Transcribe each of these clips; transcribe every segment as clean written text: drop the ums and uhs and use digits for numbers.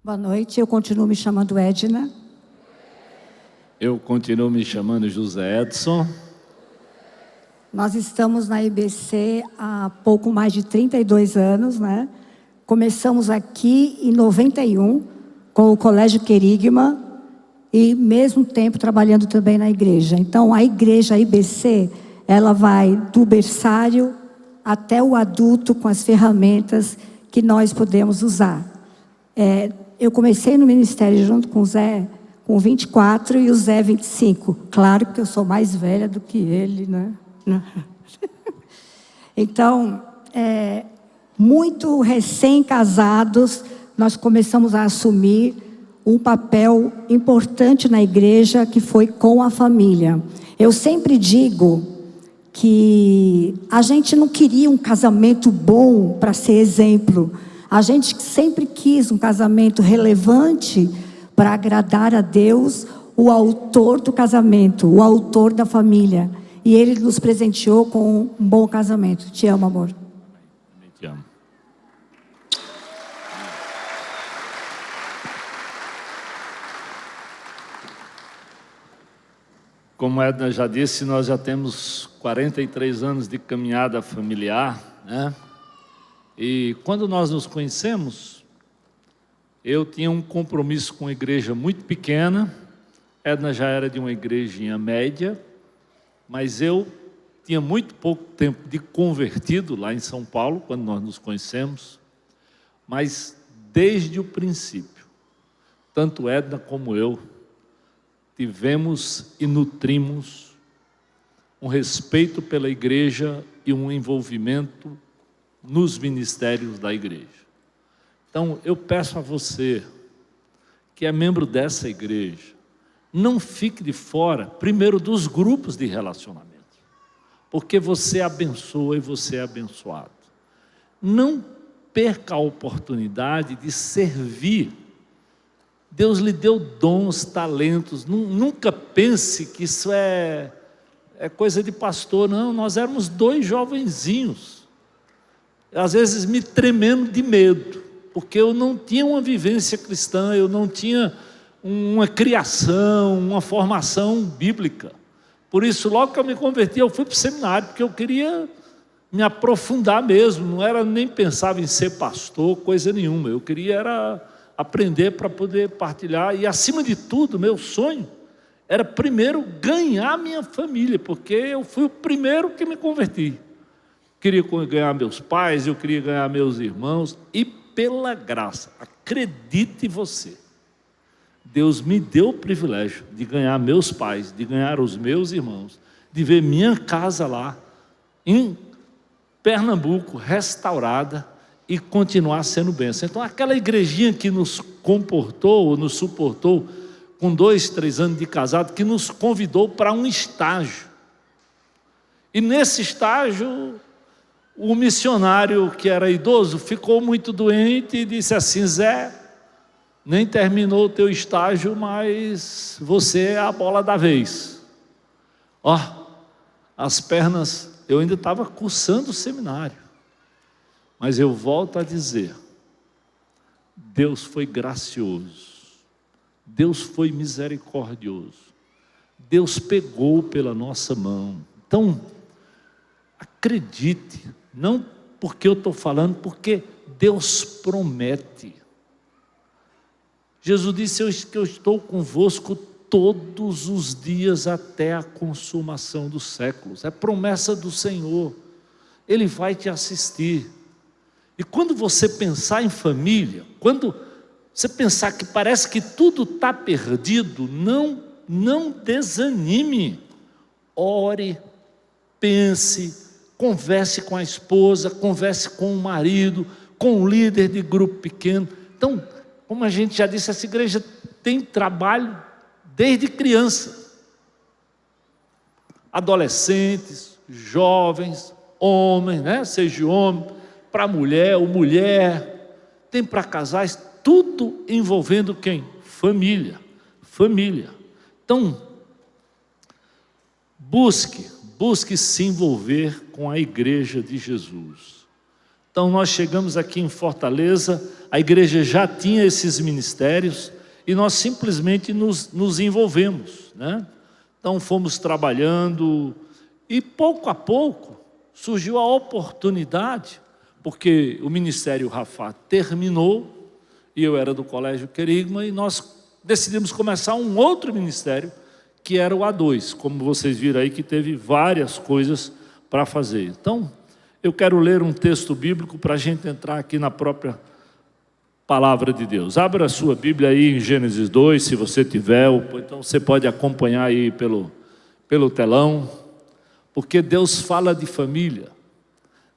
Boa noite, eu continuo me chamando Edna. Eu continuo me chamando José Edson. Nós estamos na IBC há pouco mais de 32 anos, né? Começamos aqui em 91 com o Colégio Querigma e mesmo tempo trabalhando também na igreja. Então a igreja IBC, ela vai do berçário até o adulto com as ferramentas que nós podemos usar. Eu comecei no ministério junto com o Zé com 24 e o Zé 25. Claro que eu sou mais velha do que ele, né? Então, muito recém-casados, nós começamos a assumir um papel importante na igreja, que foi com a família. Eu sempre digo que a gente não queria um casamento bom para ser exemplo. A gente sempre quis um casamento relevante para agradar a Deus, o autor do casamento, o autor da família. E Ele nos presenteou com um bom casamento. Te amo, amor. Te amo. Como a Edna já disse, nós já temos 43 anos de caminhada familiar, né? E quando nós nos conhecemos, eu tinha um compromisso com uma igreja muito pequena. Edna já era de uma igrejinha média, mas eu tinha muito pouco tempo de convertido lá em São Paulo, quando nós nos conhecemos. Mas desde o princípio, tanto Edna como eu tivemos e nutrimos um respeito pela igreja e um envolvimento nos ministérios da igreja. Então, eu peço a você, que é membro dessa igreja, não fique de fora, primeiro, dos grupos de relacionamento, porque você abençoa e você é abençoado. Não perca a oportunidade de servir. Deus lhe deu dons, talentos. Nunca pense que isso é coisa de pastor. Não, nós éramos dois jovenzinhos, às vezes me tremendo de medo, porque eu não tinha uma vivência cristã, eu não tinha uma criação, uma formação bíblica. Por isso, logo que eu me converti, eu fui para o seminário, porque eu queria me aprofundar mesmo, não era nem pensava em ser pastor, coisa nenhuma. Eu queria era aprender para poder partilhar, e acima de tudo, meu sonho era primeiro ganhar minha família, porque eu fui o primeiro que me converti. Queria ganhar meus pais, eu queria ganhar meus irmãos, e pela graça, acredite você, Deus me deu o privilégio de ganhar meus pais, de ganhar os meus irmãos, de ver minha casa lá em Pernambuco restaurada e continuar sendo bênção. Então aquela igrejinha que nos comportou, nos suportou com 2, 3 anos de casado, que nos convidou para um estágio. E nesse estágio, o missionário que era idoso ficou muito doente e disse assim: Zé, nem terminou o teu estágio, mas você é a bola da vez. As pernas, eu ainda estava cursando o seminário, mas eu volto a dizer, Deus foi gracioso, Deus foi misericordioso, Deus pegou pela nossa mão. Então, acredite, não porque eu estou falando, porque Deus promete. Jesus disse que eu estou convosco todos os dias até a consumação dos séculos. É promessa do Senhor. Ele vai te assistir. E quando você pensar em família, quando você pensar que parece que tudo está perdido, não desanime. Ore, pense, converse com a esposa, converse com o marido, com o líder de grupo pequeno. Então, como a gente já disse, essa igreja tem trabalho desde criança. Adolescentes, jovens, homens, né? Seja homem, para mulher ou mulher, tem para casais, tudo envolvendo quem? Família. Então, busque se envolver com a igreja de Jesus. Então nós chegamos aqui em Fortaleza, a igreja já tinha esses ministérios e nós simplesmente nos envolvemos, né? Então fomos trabalhando e pouco a pouco surgiu a oportunidade, porque o Ministério Rafá terminou e eu era do Colégio Querigma e nós decidimos começar um outro ministério que era o A2, como vocês viram aí que teve várias coisas para fazer. Então eu quero ler um texto bíblico para a gente entrar aqui na própria palavra de Deus. Abra a sua Bíblia aí em Gênesis 2, se você tiver, ou então você pode acompanhar aí pelo telão, porque Deus fala de família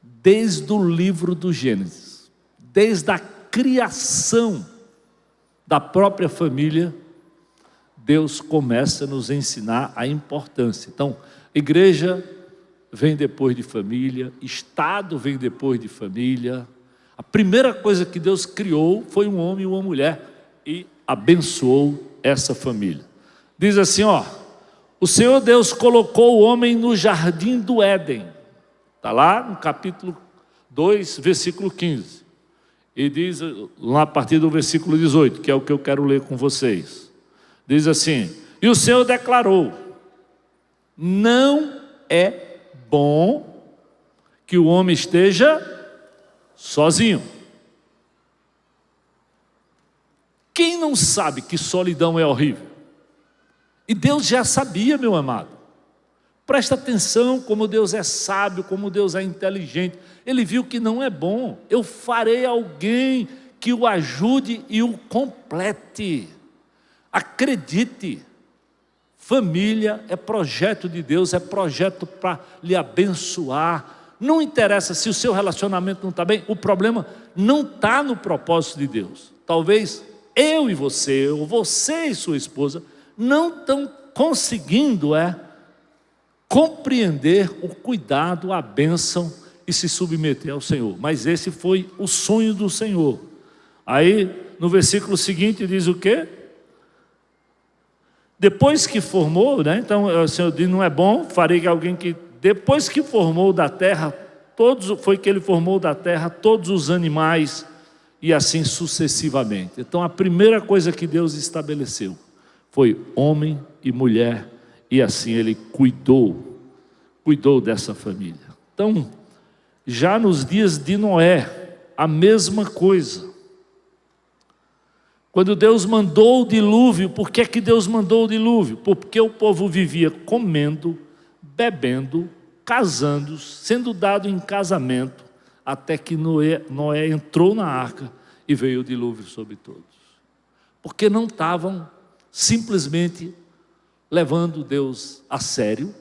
desde o livro do Gênesis, desde a criação da própria família, Deus começa a nos ensinar a importância. Então, igreja vem depois de família, Estado vem depois de família. A primeira coisa que Deus criou foi um homem e uma mulher e abençoou essa família. Diz assim, ó: o Senhor Deus colocou o homem no jardim do Éden. Está lá no capítulo 2, versículo 15. E diz lá a partir do versículo 18, que é o que eu quero ler com vocês. Diz assim: e o Senhor declarou: não é bom que o homem esteja sozinho. Quem não sabe que solidão é horrível? E Deus já sabia, meu amado. Presta atenção como Deus é sábio, como Deus é inteligente. Ele viu que não é bom. Eu farei alguém que o ajude e o complete. Acredite. Família é projeto de Deus, é projeto para lhe abençoar. Não interessa se o seu relacionamento não está bem, o problema não está no propósito de Deus. Talvez eu e você, ou você e sua esposa, não estão conseguindo compreender o cuidado, a bênção e se submeter ao Senhor. Mas esse foi o sonho do Senhor. Aí no versículo seguinte diz o quê? Depois que formou, né? Então o Senhor diz: não é bom, farei que alguém que depois que formou da terra, foi que ele formou da terra todos os animais e assim sucessivamente. Então a primeira coisa que Deus estabeleceu foi homem e mulher, e assim ele cuidou dessa família. Então, já nos dias de Noé, a mesma coisa. Quando Deus mandou o dilúvio, por que que Deus mandou o dilúvio? Porque o povo vivia comendo, bebendo, casando, sendo dado em casamento, até que Noé entrou na arca e veio o dilúvio sobre todos. Porque não estavam simplesmente levando Deus a sério,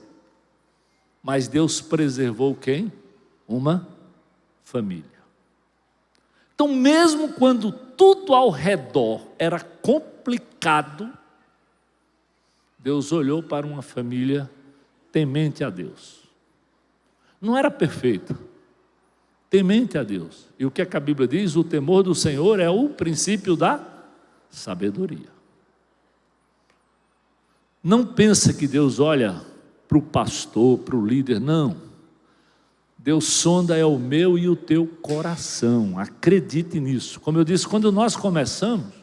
mas Deus preservou quem? Uma família. Então, mesmo quando tudo ao redor era complicado, Deus olhou para uma família temente a Deus. Não era perfeita, temente a Deus. E o que é que a Bíblia diz? O temor do Senhor é o princípio da sabedoria. Não pensa que Deus olha para o pastor, para o líder, não. Deus sonda é o meu e o teu coração, acredite nisso. Como eu disse, quando nós começamos,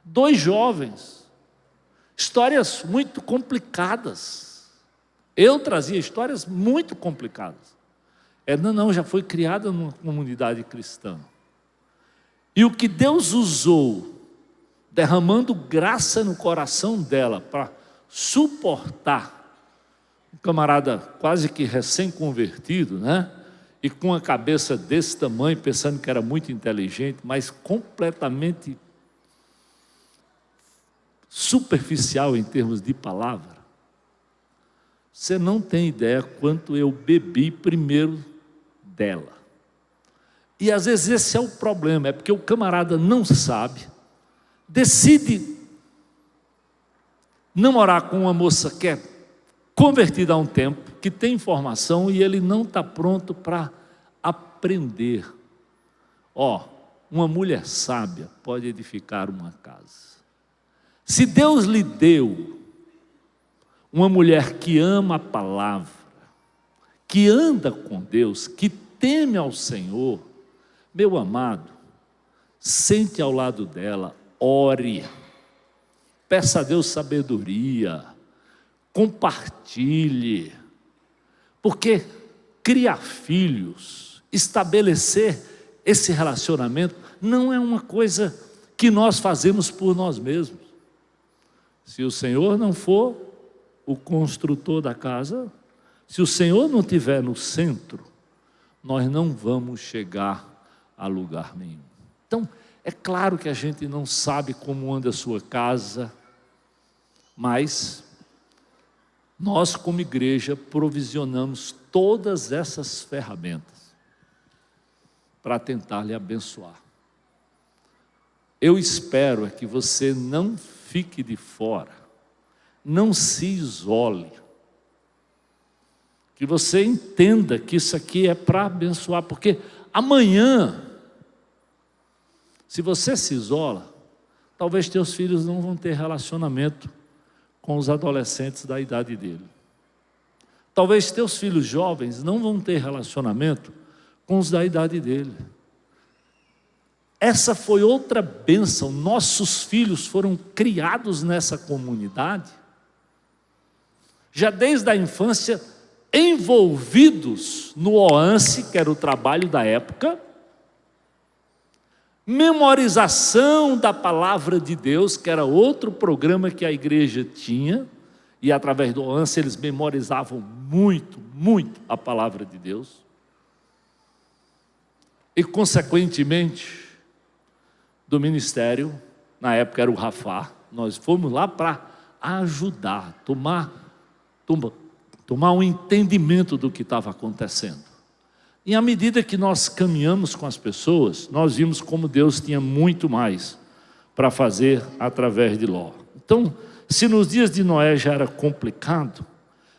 2 jovens, histórias muito complicadas. Eu trazia histórias muito complicadas. Não, já foi criada numa comunidade cristã. E o que Deus usou, derramando graça no coração dela para suportar um camarada quase que recém-convertido, né? E com a cabeça desse tamanho, pensando que era muito inteligente, mas completamente superficial em termos de palavra. Você não tem ideia quanto eu bebi primeiro dela. E às vezes esse é o problema, é porque o camarada não sabe, decide namorar com uma moça que é convertida há um tempo, que tem informação e ele não está pronto para aprender. Uma mulher sábia pode edificar uma casa. Se Deus lhe deu uma mulher que ama a palavra, que anda com Deus, que teme ao Senhor, Meu amado, sente ao lado dela, ore, peça a Deus sabedoria, compartilhe, porque criar filhos, estabelecer esse relacionamento, não é uma coisa que nós fazemos por nós mesmos. Se o Senhor não for o construtor da casa, se o Senhor não estiver no centro, nós não vamos chegar a lugar nenhum. Então, é claro que a gente não sabe como anda a sua casa, mas nós, como igreja, provisionamos todas essas ferramentas para tentar lhe abençoar. Eu espero é que você não fique de fora, não se isole, que você entenda que isso aqui é para abençoar, porque amanhã, se você se isola, talvez teus filhos não vão ter relacionamento com os adolescentes da idade dele. Talvez teus filhos jovens não vão ter relacionamento com os da idade dele. Essa foi outra bênção. Nossos filhos foram criados nessa comunidade, já desde a infância, envolvidos no OANSE, que era o trabalho da época, memorização da palavra de Deus, que era outro programa que a igreja tinha, e através do OANSE eles memorizavam muito a palavra de Deus, e consequentemente, do ministério, na época era o Rafá, nós fomos lá para ajudar, tomar um entendimento do que estava acontecendo. E à medida que nós caminhamos com as pessoas, nós vimos como Deus tinha muito mais para fazer através de Ló. Então, se nos dias de Noé já era complicado,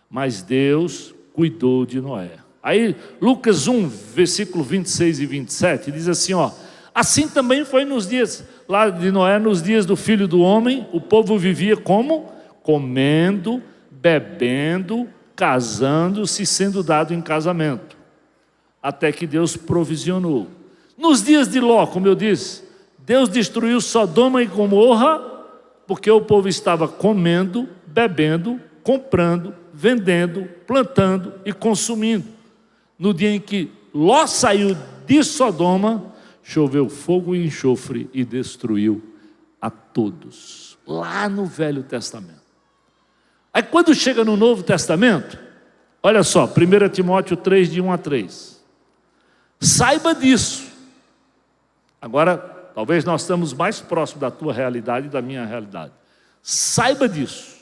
mas Deus cuidou de Noé. Aí, Lucas 1, versículo 26 e 27, diz assim, ó: assim também foi nos dias lá de Noé, nos dias do Filho do Homem, o povo vivia como? Comendo, bebendo, casando-se, sendo dado em casamento, até que Deus provisionou. Nos dias de Ló, como eu disse, Deus destruiu Sodoma e Gomorra, porque o povo estava comendo, bebendo, comprando, vendendo, plantando e consumindo. No dia em que Ló saiu de Sodoma, choveu fogo e enxofre e destruiu a todos. Lá no Velho Testamento. Aí quando chega no Novo Testamento, olha só, 1 Timóteo 3, de 1 a 3. Saiba disso. Agora, talvez nós estamos mais próximos da tua realidade e da minha realidade. Saiba disso.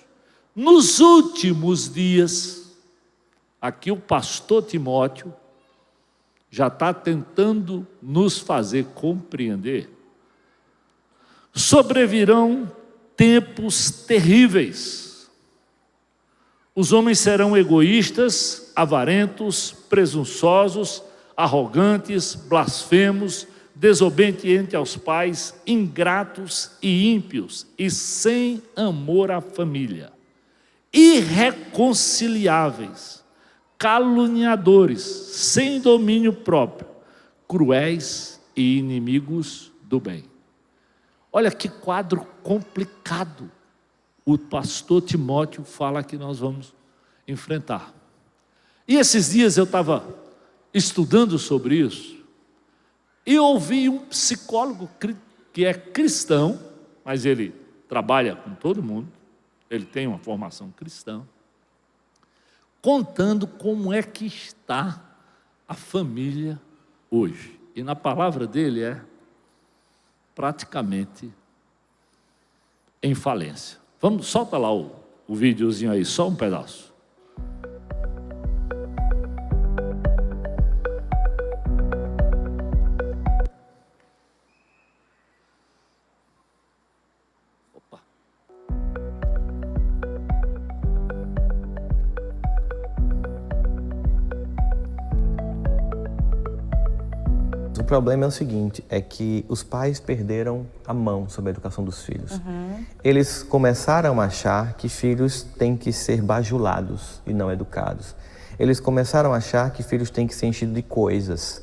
Nos últimos dias, aqui o pastor Timóteo já está tentando nos fazer compreender, sobrevirão tempos terríveis. Os homens serão egoístas, avarentos, presunçosos, arrogantes, blasfemos, desobedientes aos pais, ingratos e ímpios, e sem amor à família, irreconciliáveis, caluniadores, sem domínio próprio, cruéis e inimigos do bem. Olha que quadro complicado o pastor Timóteo fala que nós vamos enfrentar. E esses dias eu estava estudando sobre isso e ouvi um psicólogo que é cristão, mas ele trabalha com todo mundo, ele tem uma formação cristã, contando como é que está a família hoje. E na palavra dele é praticamente em falência. Vamos, solta lá o videozinho aí, só um pedaço. Opa. O problema é o seguinte, é que os pais perderam a mão sobre a educação dos filhos. Eles começaram a achar que filhos têm que ser bajulados e não educados. Eles começaram a achar que filhos têm que ser enchidos de coisas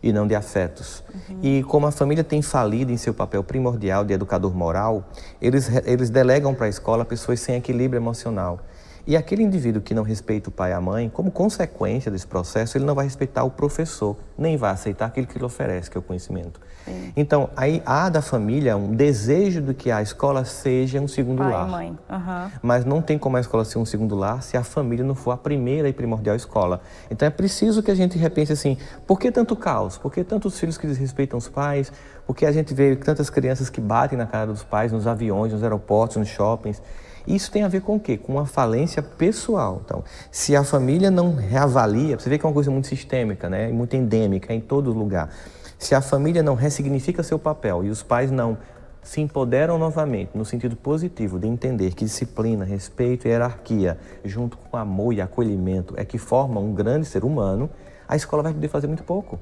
e não de afetos. E como a família tem falido em seu papel primordial de educador moral, eles delegam para a escola pessoas sem equilíbrio emocional. E aquele indivíduo que não respeita o pai e a mãe, como consequência desse processo, ele não vai respeitar o professor, nem vai aceitar aquilo que ele oferece, que é o conhecimento. Sim. Então, aí há da família um desejo de que a escola seja um segundo lar. Pai e mãe. Mas não tem como a escola ser um segundo lar se a família não for a primeira e primordial escola. Então é preciso que a gente repense assim, por que tanto caos? Por que tantos filhos que desrespeitam os pais? Por que a gente vê tantas crianças que batem na cara dos pais, nos aviões, nos aeroportos, nos shoppings? Isso tem a ver com o quê? Com uma falência pessoal. Então, se a família não reavalia, você vê que é uma coisa muito sistêmica, né? Muito endêmica, em todo lugar. Se a família não ressignifica seu papel e os pais não se empoderam novamente, no sentido positivo, de entender que disciplina, respeito e hierarquia, junto com amor e acolhimento, é que formam um grande ser humano, a escola vai poder fazer muito pouco.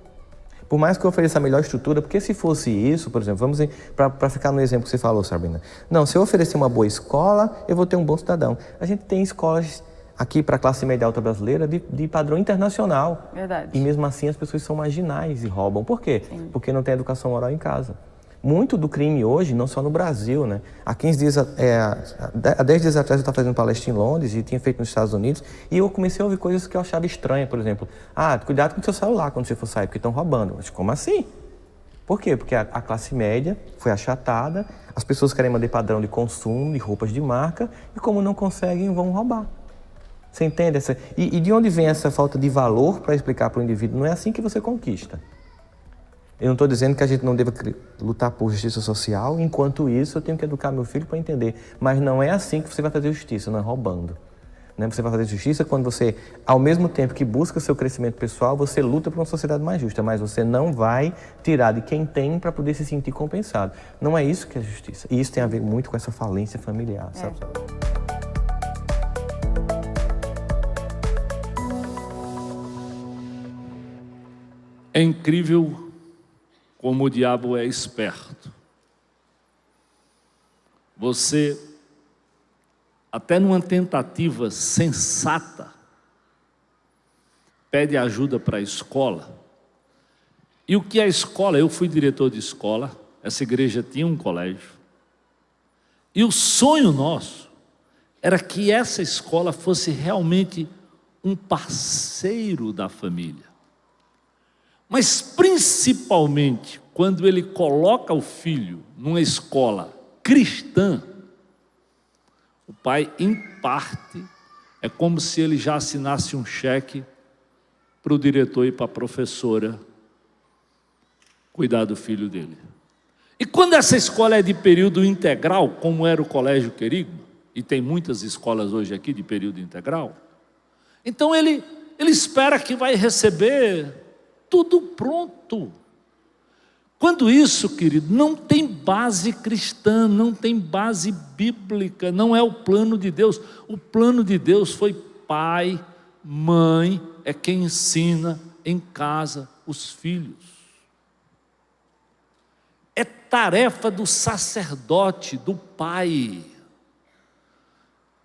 Por mais que eu ofereça a melhor estrutura, porque se fosse isso, por exemplo, vamos para ficar no exemplo que você falou, Sabrina. Não, se eu oferecer uma boa escola, eu vou ter um bom cidadão. A gente tem escolas aqui para a classe média alta brasileira de padrão internacional. Verdade. E mesmo assim as pessoas são marginais e roubam. Por quê? Sim. Porque não tem educação moral em casa. Muito do crime hoje, não só no Brasil, né? Há 15 dias, há 10 dias atrás eu estava fazendo palestra em Londres e tinha feito nos Estados Unidos e eu comecei a ouvir coisas que eu achava estranhas, por exemplo. Cuidado com o seu celular quando você for sair, porque estão roubando. Mas como assim? Por quê? Porque a classe média foi achatada, as pessoas querem manter padrão de consumo, de roupas de marca e como não conseguem, vão roubar. Você entende? E de onde vem essa falta de valor para explicar para o indivíduo? Não é assim que você conquista. Eu não estou dizendo que a gente não deva lutar por justiça social, enquanto isso eu tenho que educar meu filho para entender. Mas não é assim que você vai fazer justiça, não é roubando. Né? Você vai fazer justiça quando você, ao mesmo tempo que busca seu crescimento pessoal, você luta por uma sociedade mais justa, mas você não vai tirar de quem tem para poder se sentir compensado. Não é isso que é justiça. E isso tem a ver muito com essa falência familiar, sabe? É incrível como o diabo é esperto. Você, até numa tentativa sensata, pede ajuda para a escola. E o que é a escola? Eu fui diretor de escola, essa igreja tinha um colégio. E o sonho nosso era que essa escola fosse realmente um parceiro da família. Mas principalmente quando ele coloca o filho numa escola cristã, o pai, em parte, é como se ele já assinasse um cheque para o diretor e para a professora cuidar do filho dele. E quando essa escola é de período integral, como era o Colégio Querigma, e tem muitas escolas hoje aqui de período integral, então ele espera que vai receber tudo pronto. Quando isso, querido, não tem base cristã, não tem base bíblica, não é o plano de Deus. O plano de Deus foi pai, mãe, é quem ensina em casa os filhos. É tarefa do sacerdote, do pai.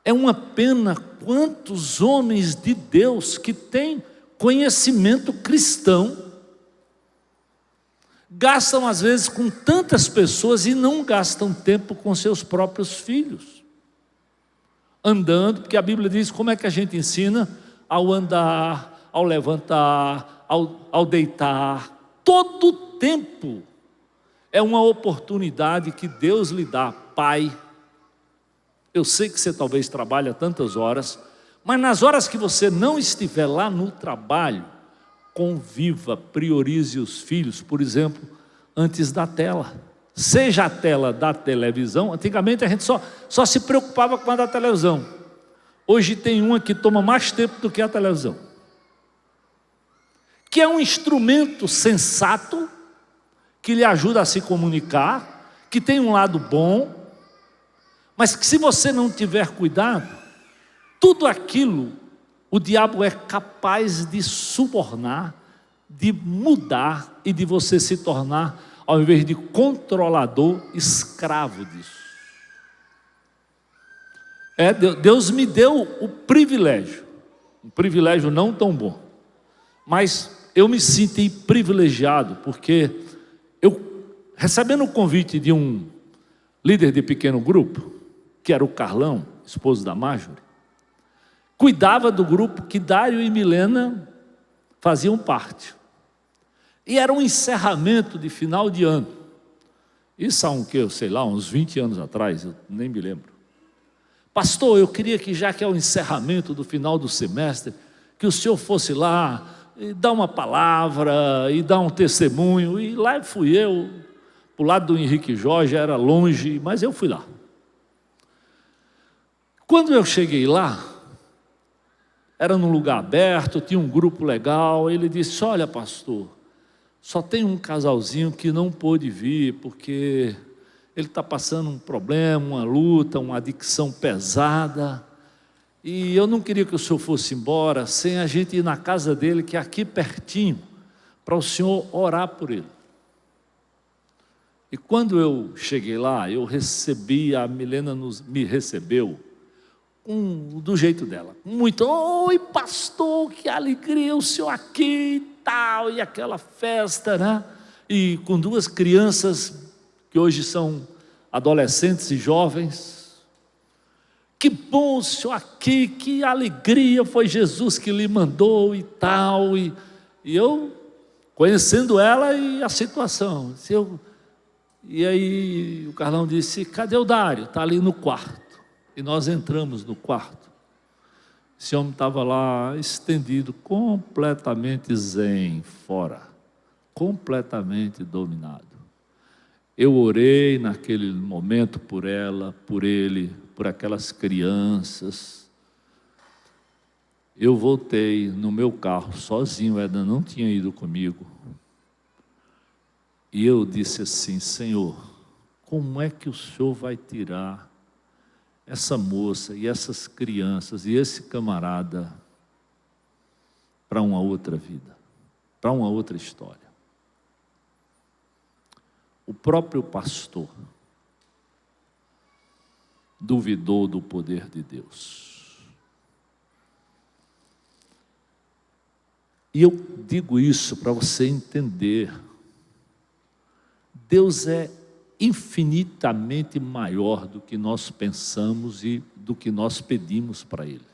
É uma pena quantos homens de Deus que têm conhecimento cristão gastam às vezes com tantas pessoas e não gastam tempo com seus próprios filhos, andando, porque a Bíblia diz como é que a gente ensina: ao andar, ao levantar, ao deitar. Todo tempo é uma oportunidade que Deus lhe dá. Pai, eu sei que você talvez trabalha tantas horas, mas nas horas que você não estiver lá no trabalho, conviva, priorize os filhos, por exemplo, antes da tela. Seja a tela da televisão. Antigamente a gente só se preocupava com a da televisão. Hoje tem uma que toma mais tempo do que a televisão, que é um instrumento sensato, que lhe ajuda a se comunicar, que tem um lado bom, mas que se você não tiver cuidado, tudo aquilo o diabo é capaz de subornar, de mudar e de você se tornar, ao invés de controlador, escravo disso. Deus me deu o privilégio, um privilégio não tão bom, mas eu me senti privilegiado, porque eu, recebendo o convite de um líder de pequeno grupo, que era o Carlão, esposo da Marjorie, cuidava do grupo que Dário e Milena faziam parte. E era um encerramento de final de ano. Isso há uns 20 anos atrás, eu nem me lembro. Pastor, eu queria que, já que é o encerramento do final do semestre, que o senhor fosse lá e dar uma palavra e dar um testemunho. E lá fui eu, para o lado do Henrique Jorge, era longe, mas eu fui lá. Quando eu cheguei lá, era num lugar aberto, tinha um grupo legal. Ele disse: olha, pastor, só tem um casalzinho que não pôde vir, porque ele está passando um problema, uma luta, uma adicção pesada, e eu não queria que o senhor fosse embora sem a gente ir na casa dele, que é aqui pertinho, para o senhor orar por ele. E quando eu cheguei lá, eu recebi, a Milena me recebeu do jeito dela, muito: oi pastor, que alegria o senhor aqui e tal, e aquela festa, né? E com duas crianças que hoje são adolescentes e jovens. Que bom o senhor aqui, que alegria, foi Jesus que lhe mandou e tal. E eu, conhecendo ela e a situação, e aí o Carlão disse: cadê o Dário? Está ali no quarto. E nós entramos no quarto. Esse homem estava lá estendido, completamente zen, fora, completamente dominado. Eu orei naquele momento por ela, por ele, por aquelas crianças. Eu voltei no meu carro sozinho, Edna não tinha ido comigo. E eu disse assim: Senhor, como é que o Senhor vai tirar essa moça e essas crianças e esse camarada para uma outra vida, para uma outra história? O próprio pastor duvidou do poder de Deus. E eu digo isso para você entender: Deus é infinitamente maior do que nós pensamos e do que nós pedimos para Ele.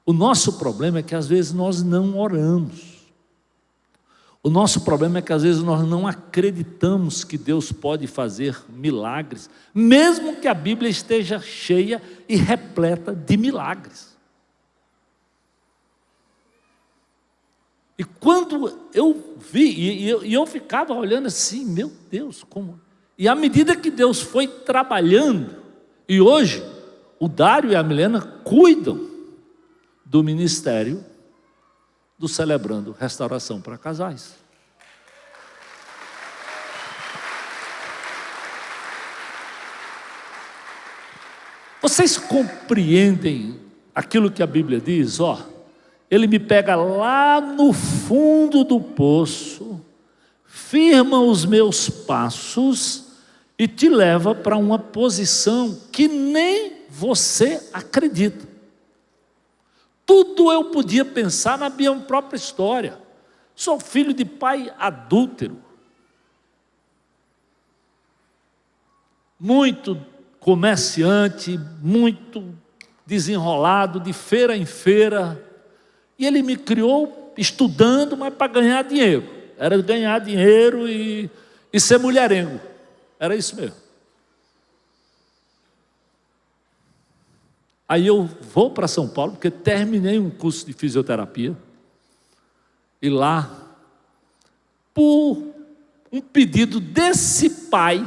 O nosso problema é que às vezes nós não oramos. O nosso problema é que às vezes nós não acreditamos que Deus pode fazer milagres, mesmo que a Bíblia esteja cheia e repleta de milagres. E quando eu vi, e eu ficava olhando assim: meu Deus, como... E à medida que Deus foi trabalhando, e hoje o Dário e a Milena cuidam do ministério do Celebrando Restauração para Casais. Vocês compreendem aquilo que a Bíblia diz? Ele me pega lá no fundo do poço, firma os meus passos e te leva para uma posição que nem você acredita. Tudo eu podia pensar na minha própria história. Sou filho de pai adúltero. Muito comerciante, muito desenrolado, de feira em feira. E ele me criou estudando, mas para ganhar dinheiro. Era ganhar dinheiro e ser mulherengo. Era isso mesmo. Aí eu vou para São Paulo, porque terminei um curso de fisioterapia. E lá, por um pedido desse pai,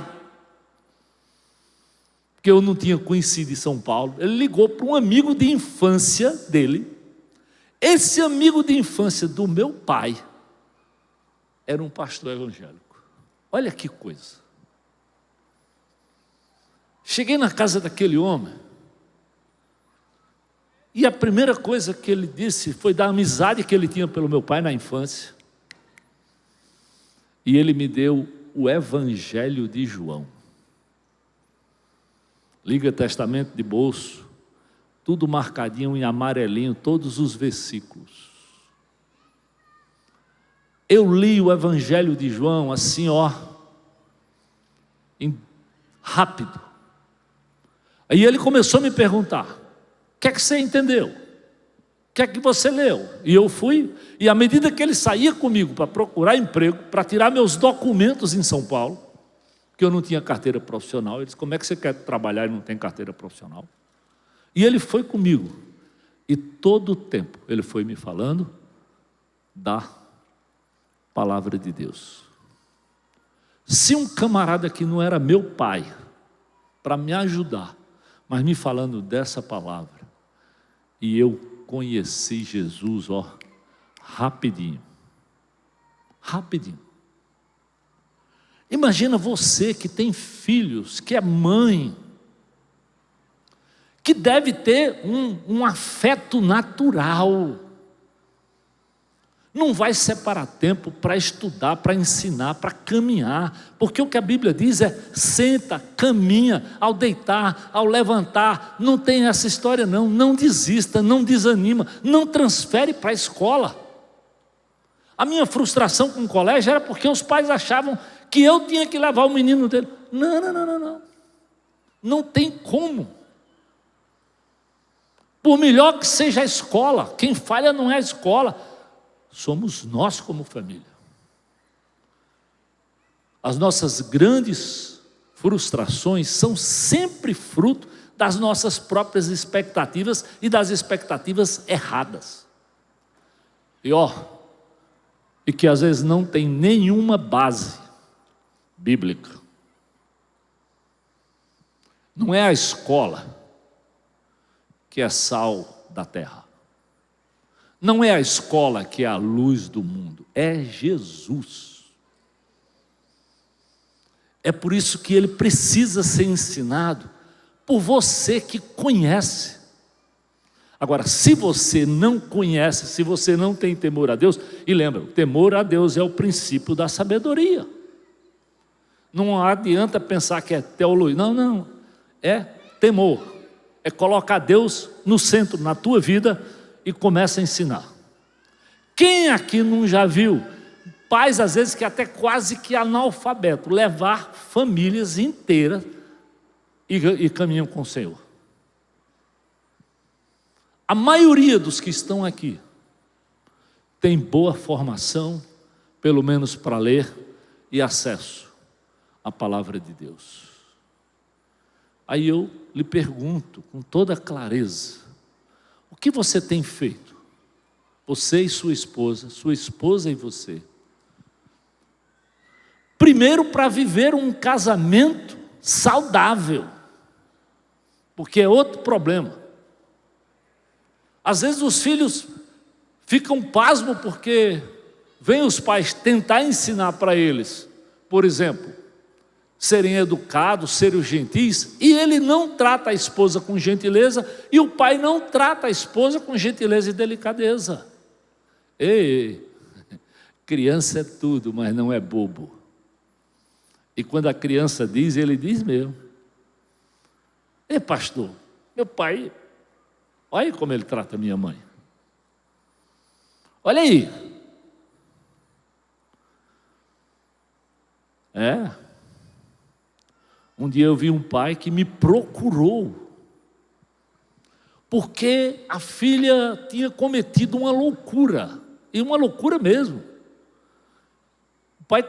que eu não tinha conhecido em São Paulo, ele ligou para um amigo de infância dele. Esse amigo de infância do meu pai era um pastor evangélico. Olha que coisa. Cheguei na casa daquele homem, e a primeira coisa que ele disse foi da amizade que ele tinha pelo meu pai na infância. E ele me deu o Evangelho de João. Liga Testamento de bolso, tudo marcadinho em amarelinho, todos os versículos. eu li o Evangelho de João assim, rápido. Aí ele começou a me perguntar: o que é que você entendeu? O que é que você leu? E eu fui, e à medida que ele saía comigo para procurar emprego, para tirar meus documentos em São Paulo, porque eu não tinha carteira profissional, ele disse: como é que você quer trabalhar e não tem carteira profissional? E ele foi comigo, e todo o tempo ele foi me falando da palavra de Deus. Se um camarada que não era meu pai, para me ajudar, mas me falando dessa palavra, e eu conheci Jesus, rapidinho. Imagina você que tem filhos, que é mãe, que deve ter um afeto natural. Não vai separar tempo para estudar, para ensinar, para caminhar, porque o que a Bíblia diz é: senta, caminha, ao deitar, ao levantar. Não tem essa história não desista, não desanima, não transfere para a escola. A minha frustração com o colégio era porque os pais achavam que eu tinha que levar o menino dele. Não tem como. Por melhor que seja a escola, quem falha não é a escola, somos nós como família. As nossas grandes frustrações são sempre fruto das nossas próprias expectativas e das expectativas erradas. E que às vezes não tem nenhuma base bíblica. Não é a escola que é sal da terra. Não é a escola que é a luz do mundo, é Jesus. É por isso que ele precisa ser ensinado por você que conhece. Agora, se você não conhece, se você não tem temor a Deus, e lembra, o temor a Deus é o princípio da sabedoria. Não adianta pensar que é teologia, não, é temor. É colocar Deus no centro, na tua vida, e começa a ensinar. Quem aqui não já viu pais, às vezes, que até quase que analfabeto, levar famílias inteiras e caminham com o Senhor? A maioria dos que estão aqui tem boa formação, pelo menos para ler, e acesso à palavra de Deus. Aí eu lhe pergunto com toda clareza: o que você tem feito? Você e sua esposa e você. Primeiro, para viver um casamento saudável, porque é outro problema. Às vezes os filhos ficam pasmos porque vêm os pais tentar ensinar para eles, por exemplo, serem educados, serem gentis, e ele não trata a esposa com gentileza, e o pai não trata a esposa com gentileza e delicadeza. Ei, criança é tudo, mas não é bobo. E quando a criança diz, ele diz mesmo. Ei, pastor, meu pai, olha aí como ele trata minha mãe. Olha aí. Um dia eu vi um pai que me procurou, porque a filha tinha cometido uma loucura, e uma loucura mesmo. O pai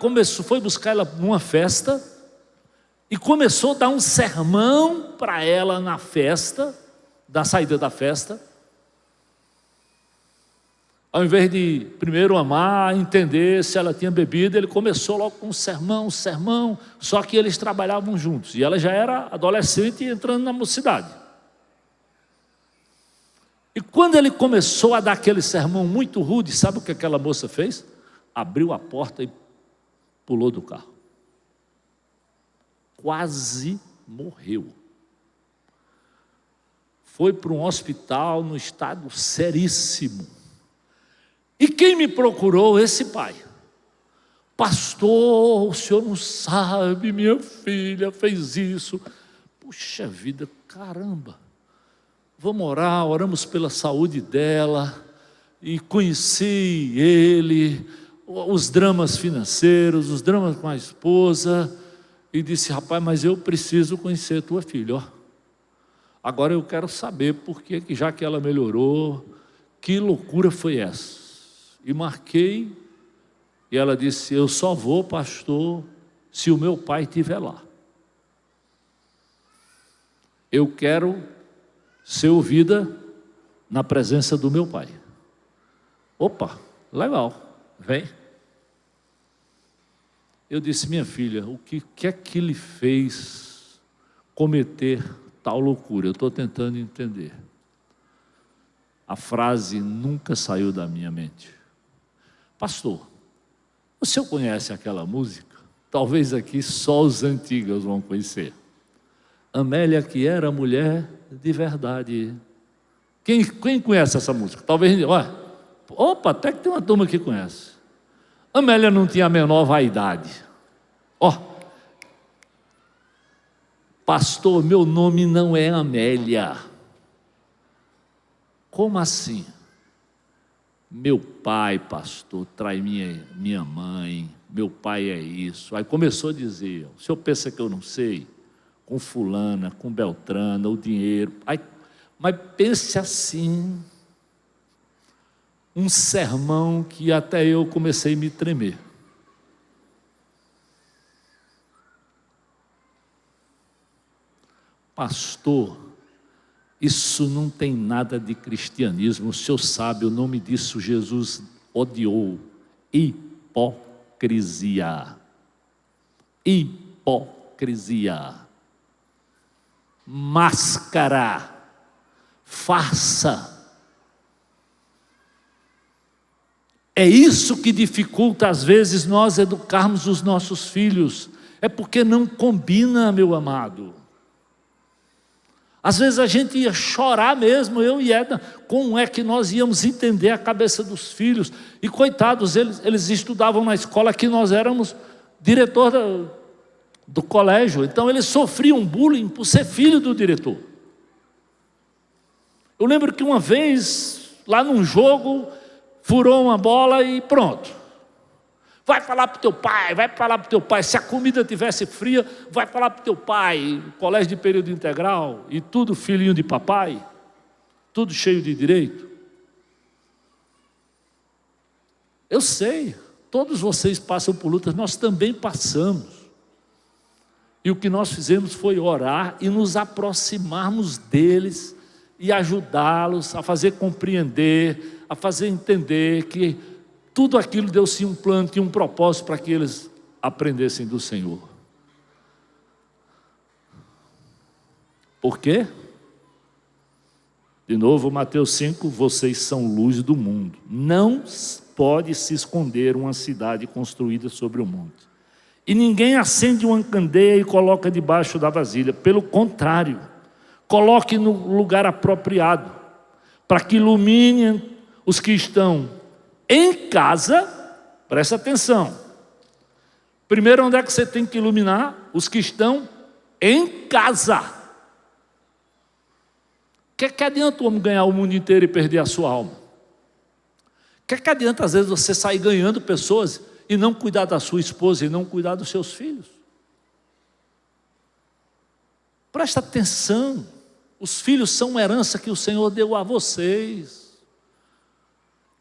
foi buscar ela numa festa, e começou a dar um sermão para ela na festa, da saída da festa. Ao invés de primeiro amar, entender se ela tinha bebido, ele começou logo com um sermão, só que eles trabalhavam juntos, e ela já era adolescente entrando na mocidade. E quando ele começou a dar aquele sermão muito rude, sabe o que aquela moça fez? Abriu a porta e pulou do carro. Quase morreu. Foi para um hospital no estado seríssimo. E quem me procurou? Esse pai. Pastor, o senhor não sabe, minha filha fez isso. Puxa vida, caramba. Vamos orar, oramos pela saúde dela. E conheci ele. os dramas financeiros, os dramas com a esposa, e disse: rapaz, mas eu preciso conhecer tua filha, ó. Agora eu quero saber por que, já que ela melhorou, que loucura foi essa? E marquei, e ela disse: eu só vou, pastor, se o meu pai estiver lá. Eu quero ser ouvida na presença do meu pai. Opa, legal, vem. Eu disse: minha filha, o que é que lhe fez cometer tal loucura? Eu estou tentando entender. A frase nunca saiu da minha mente. Pastor, o senhor conhece aquela música? Talvez aqui só os antigos vão conhecer. Amélia, que era mulher de verdade. Quem conhece essa música? Talvez, olha, opa, até que tem uma turma que conhece. Amélia não tinha a menor vaidade. Ó, pastor, meu nome não é Amélia. Como assim? Meu pai, pastor, trai minha mãe, meu pai é isso. Aí começou a dizer: o senhor pensa que eu não sei? Com fulana, com beltrana, o dinheiro. Aí, mas pense assim, um sermão que até eu comecei a me tremer. Pastor, isso não tem nada de cristianismo, o senhor sabe, o nome disso Jesus odiou: hipocrisia. Hipocrisia. Máscara, farsa. É isso que dificulta às vezes nós educarmos os nossos filhos. É porque não combina, meu amado. Às vezes a gente ia chorar mesmo, eu e Edna, como é que nós íamos entender a cabeça dos filhos. E coitados, eles estudavam na escola que nós éramos diretor do colégio, então eles sofriam bullying por ser filho do diretor. Eu lembro que uma vez, lá num jogo, furou uma bola e pronto. Vai falar para o teu pai, vai falar para o teu pai. Se a comida estivesse fria, vai falar para o teu pai. Colégio de período integral, e tudo filhinho de papai, tudo cheio de direito. Eu sei, todos vocês passam por lutas, nós também passamos. E o que nós fizemos foi orar e nos aproximarmos deles e ajudá-los a fazer compreender, a fazer entender que tudo aquilo deu sim um plano, tinha um propósito para que eles aprendessem do Senhor. Por quê? De novo, Mateus 5, vocês são luz do mundo. Não pode se esconder uma cidade construída sobre o monte. E ninguém acende uma candeia e coloca debaixo da vasilha. Pelo contrário, coloque no lugar apropriado, para que ilumine os que estão em casa. Presta atenção. Primeiro, onde é que você tem que iluminar? Os que estão em casa. O que adianta o homem ganhar o mundo inteiro e perder a sua alma? O que adianta, às vezes, você sair ganhando pessoas e não cuidar da sua esposa e não cuidar dos seus filhos? Presta atenção. Os filhos são uma herança que o Senhor deu a vocês.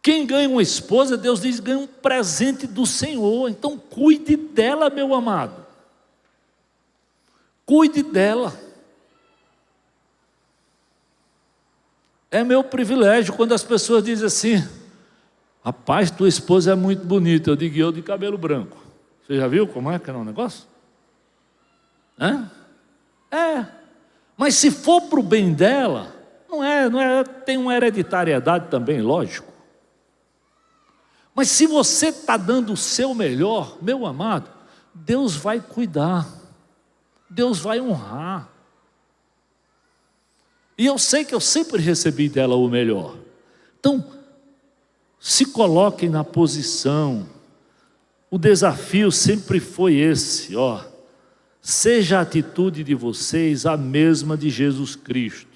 Quem ganha uma esposa, Deus diz, ganha um presente do Senhor. Então cuide dela, meu amado. Cuide dela. É meu privilégio quando as pessoas dizem assim: rapaz, tua esposa é muito bonita. Eu digo: eu de cabelo branco. Você já viu como é que é o negócio? Mas se for para o bem dela, não é, tem uma hereditariedade também, lógico. Mas se você está dando o seu melhor, meu amado, Deus vai cuidar, Deus vai honrar. E eu sei que eu sempre recebi dela o melhor. Então, se coloquem na posição. O desafio sempre foi esse, seja a atitude de vocês a mesma de Jesus Cristo.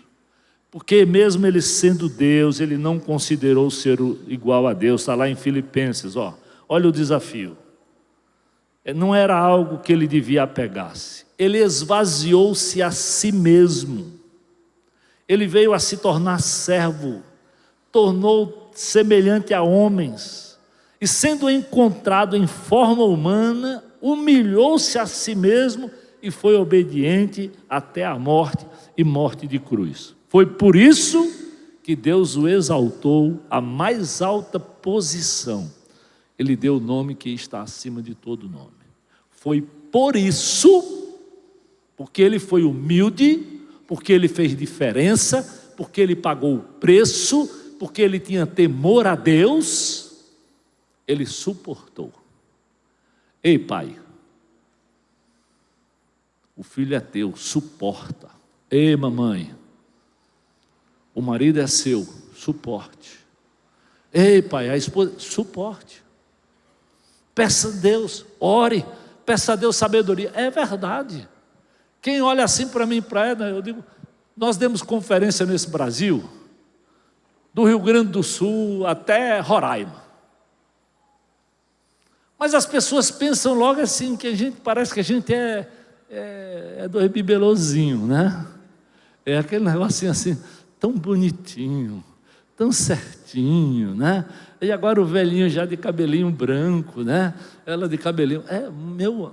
Porque mesmo ele sendo Deus, ele não considerou ser igual a Deus. Está lá em Filipenses, Olha o desafio. Não era algo que ele devia apegar-se. Ele esvaziou-se a si mesmo. Ele veio a se tornar servo, tornou semelhante a homens, e sendo encontrado em forma humana, humilhou-se a si mesmo e foi obediente até a morte, e morte de cruz. Foi por isso que Deus o exaltou à mais alta posição. Ele deu o nome que está acima de todo nome. Foi por isso, porque ele foi humilde, porque ele fez diferença, porque ele pagou o preço, porque ele tinha temor a Deus, ele suportou. Ei, pai, o filho é teu, suporta. Ei, mamãe, o marido é seu, suporte. Ei, pai, a esposa, suporte. Peça a Deus, ore, peça a Deus sabedoria. É verdade. Quem olha assim para mim, eu digo, nós demos conferência nesse Brasil, do Rio Grande do Sul até Roraima. Mas as pessoas pensam logo assim, que a gente parece que a gente é dois bibelozinhos, né? É aquele negocinho assim, tão bonitinho, tão certinho, né? E agora o velhinho já de cabelinho branco, né? Ela de cabelinho,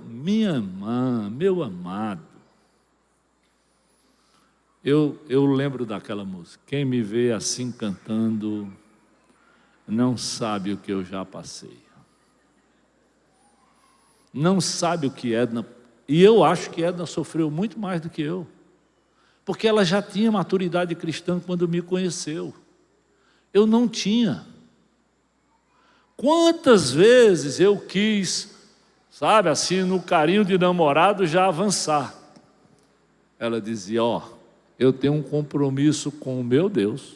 minha irmã, meu amado. Eu lembro daquela música, quem me vê assim cantando, não sabe o que eu já passei. Não sabe o que Edna, e eu acho que Edna sofreu muito mais do que eu, porque ela já tinha maturidade cristã quando me conheceu. Eu não tinha. Quantas vezes eu quis, sabe, assim, no carinho de namorado já avançar. Ela dizia, eu tenho um compromisso com o meu Deus,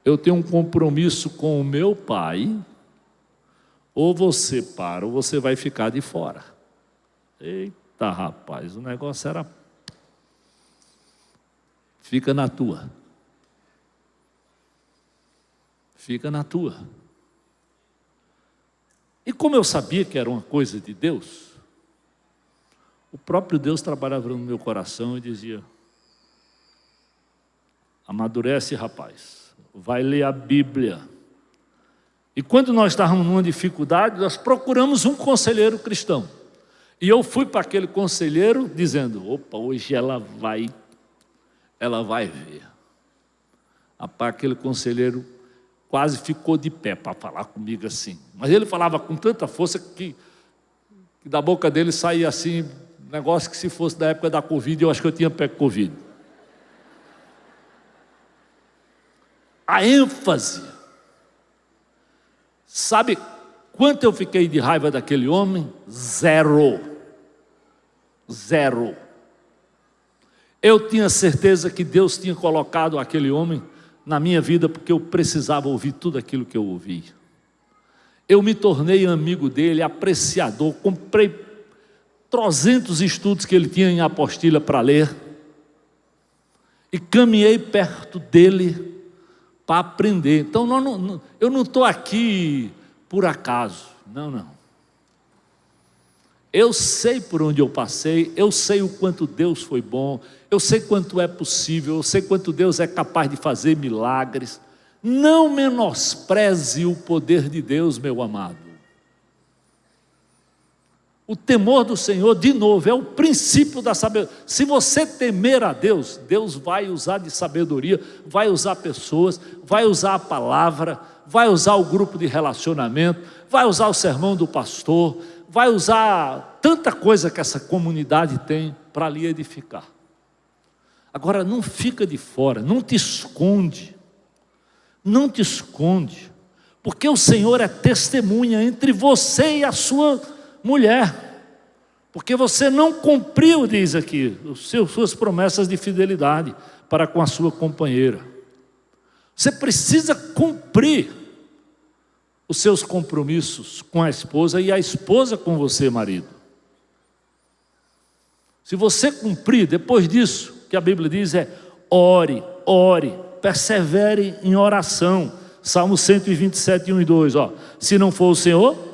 eu tenho um compromisso com o meu pai, ou você para, ou você vai ficar de fora. Eita, rapaz, o negócio era, fica na tua. Fica na tua. E como eu sabia que era uma coisa de Deus, o próprio Deus trabalhava no meu coração e dizia, amadurece, rapaz, vai ler a Bíblia. E quando nós estávamos numa dificuldade, nós procuramos um conselheiro cristão. E eu fui para aquele conselheiro dizendo, opa, hoje ela vai ver. Rapaz, aquele conselheiro quase ficou de pé para falar comigo assim. Mas ele falava com tanta força que da boca dele saía assim, negócio que se fosse da época da Covid, eu acho que eu tinha pego Covid. A ênfase. Sabe quanto eu fiquei de raiva daquele homem? Zero. Eu tinha certeza que Deus tinha colocado aquele homem na minha vida porque eu precisava ouvir tudo aquilo que eu ouvi. Eu me tornei amigo dele, apreciador, comprei 300 estudos que ele tinha em apostila para ler e caminhei perto dele para aprender. Então eu não estou aqui por acaso, não. Eu sei por onde eu passei, eu sei o quanto Deus foi bom, eu sei quanto é possível, eu sei quanto Deus é capaz de fazer milagres. Não menospreze o poder de Deus, meu amado. O temor do Senhor, de novo, é o princípio da sabedoria. Se você temer a Deus, Deus vai usar de sabedoria, vai usar pessoas, vai usar a palavra, vai usar o grupo de relacionamento, vai usar o sermão do pastor, vai usar tanta coisa que essa comunidade tem para lhe edificar. Agora, não fica de fora, não te esconde, porque o Senhor é testemunha entre você e a sua mulher, porque você não cumpriu, diz aqui, suas promessas de fidelidade para com a sua companheira. Você precisa cumprir os seus compromissos com a esposa e a esposa com você, marido. Se você cumprir, depois disso, o que a Bíblia diz é, ore, persevere em oração. Salmo 127, 1 e 2, se não for o Senhor,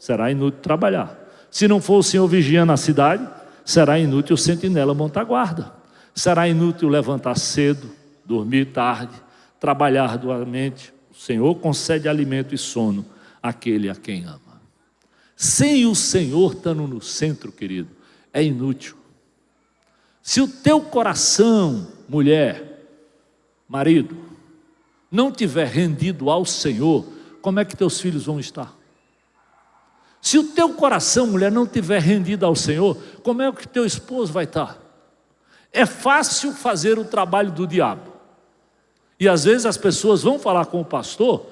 será inútil trabalhar. Se não for o Senhor vigiando a cidade, será inútil o sentinela montar guarda. Será inútil levantar cedo, dormir tarde, trabalhar arduamente. O Senhor concede alimento e sono àquele a quem ama. Sem o Senhor estando no centro, querido, é inútil. Se o teu coração, mulher, marido, não tiver rendido ao Senhor, como é que teus filhos vão estar? Se o teu coração, mulher, não tiver rendido ao Senhor, como é que teu esposo vai estar? É fácil fazer o trabalho do diabo. E às vezes as pessoas vão falar com o pastor,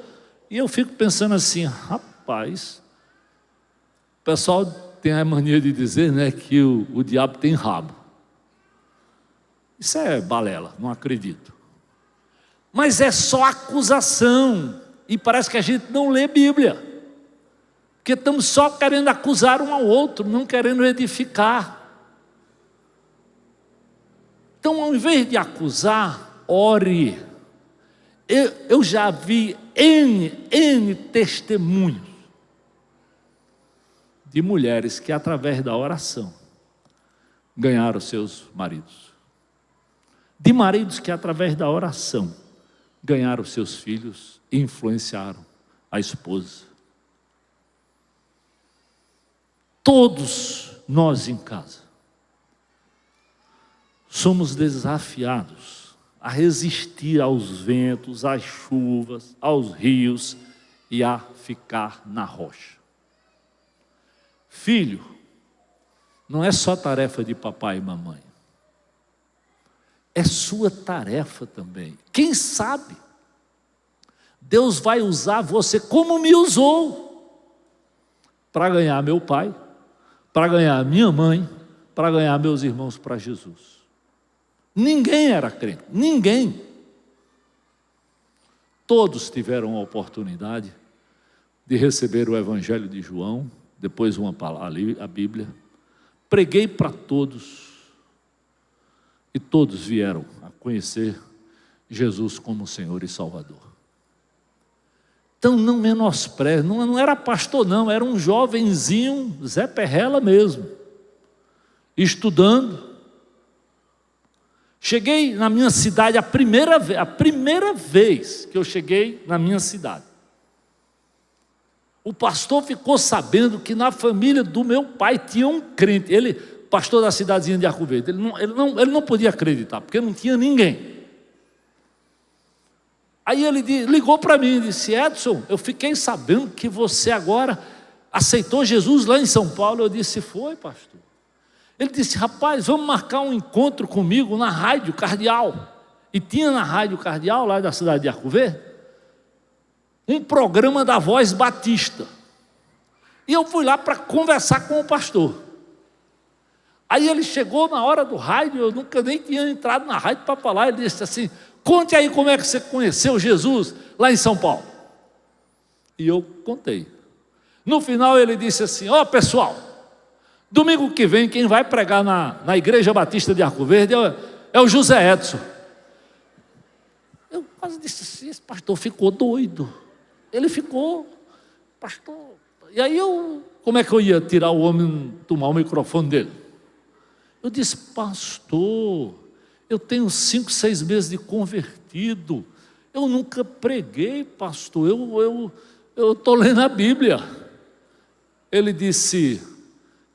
e eu fico pensando assim, rapaz, o pessoal tem a mania de dizer, né, que o diabo tem rabo. Isso é balela, não acredito. Mas é só acusação, e parece que a gente não lê Bíblia, porque estamos só querendo acusar um ao outro, não querendo edificar. Então, ao invés de acusar, ore. Eu já vi N testemunhos de mulheres que, através da oração, ganharam seus maridos. De maridos que, através da oração, ganharam seus filhos e influenciaram a esposa. Todos nós em casa somos desafiados a resistir aos ventos, às chuvas, aos rios e a ficar na rocha. Filho, não é só tarefa de papai e mamãe. É sua tarefa também. Quem sabe Deus vai usar você como me usou para ganhar meu pai, para ganhar minha mãe, para ganhar meus irmãos para Jesus. Ninguém era crente, ninguém. Todos tiveram a oportunidade de receber o Evangelho de João, depois uma palavra, a Bíblia. Preguei para todos e todos vieram a conhecer Jesus como Senhor e Salvador. Então não menospreze, não era pastor não, era um jovenzinho, Zé Perrela mesmo, estudando. Cheguei na minha cidade a primeira vez que eu cheguei na minha cidade. O pastor ficou sabendo que na família do meu pai tinha um crente. Ele, pastor da cidadezinha de Arco Verde, ele não podia acreditar, porque não tinha ninguém. Aí ele ligou para mim e disse: Edson, eu fiquei sabendo que você agora aceitou Jesus lá em São Paulo. Eu disse: foi, pastor. Ele disse: rapaz, vamos marcar um encontro comigo na Rádio Cardeal. E tinha na Rádio Cardeal, lá da cidade de Arco Verde, um programa da Voz Batista. E eu fui lá para conversar com o pastor. Aí ele chegou na hora do rádio, eu nunca nem tinha entrado na rádio para falar. Ele disse assim: conte aí como é que você conheceu Jesus lá em São Paulo. E eu contei. No final ele disse assim: ó, pessoal, domingo que vem quem vai pregar na Igreja Batista de Arco Verde é o José Edson. Eu quase disse assim: esse pastor ficou doido. Ele ficou, pastor. E aí como é que eu ia tirar o homem, tomar o microfone dele? Eu disse: pastor, eu tenho 5, 6 meses de convertido. Eu nunca preguei, pastor. Eu estou lendo a Bíblia. Ele disse: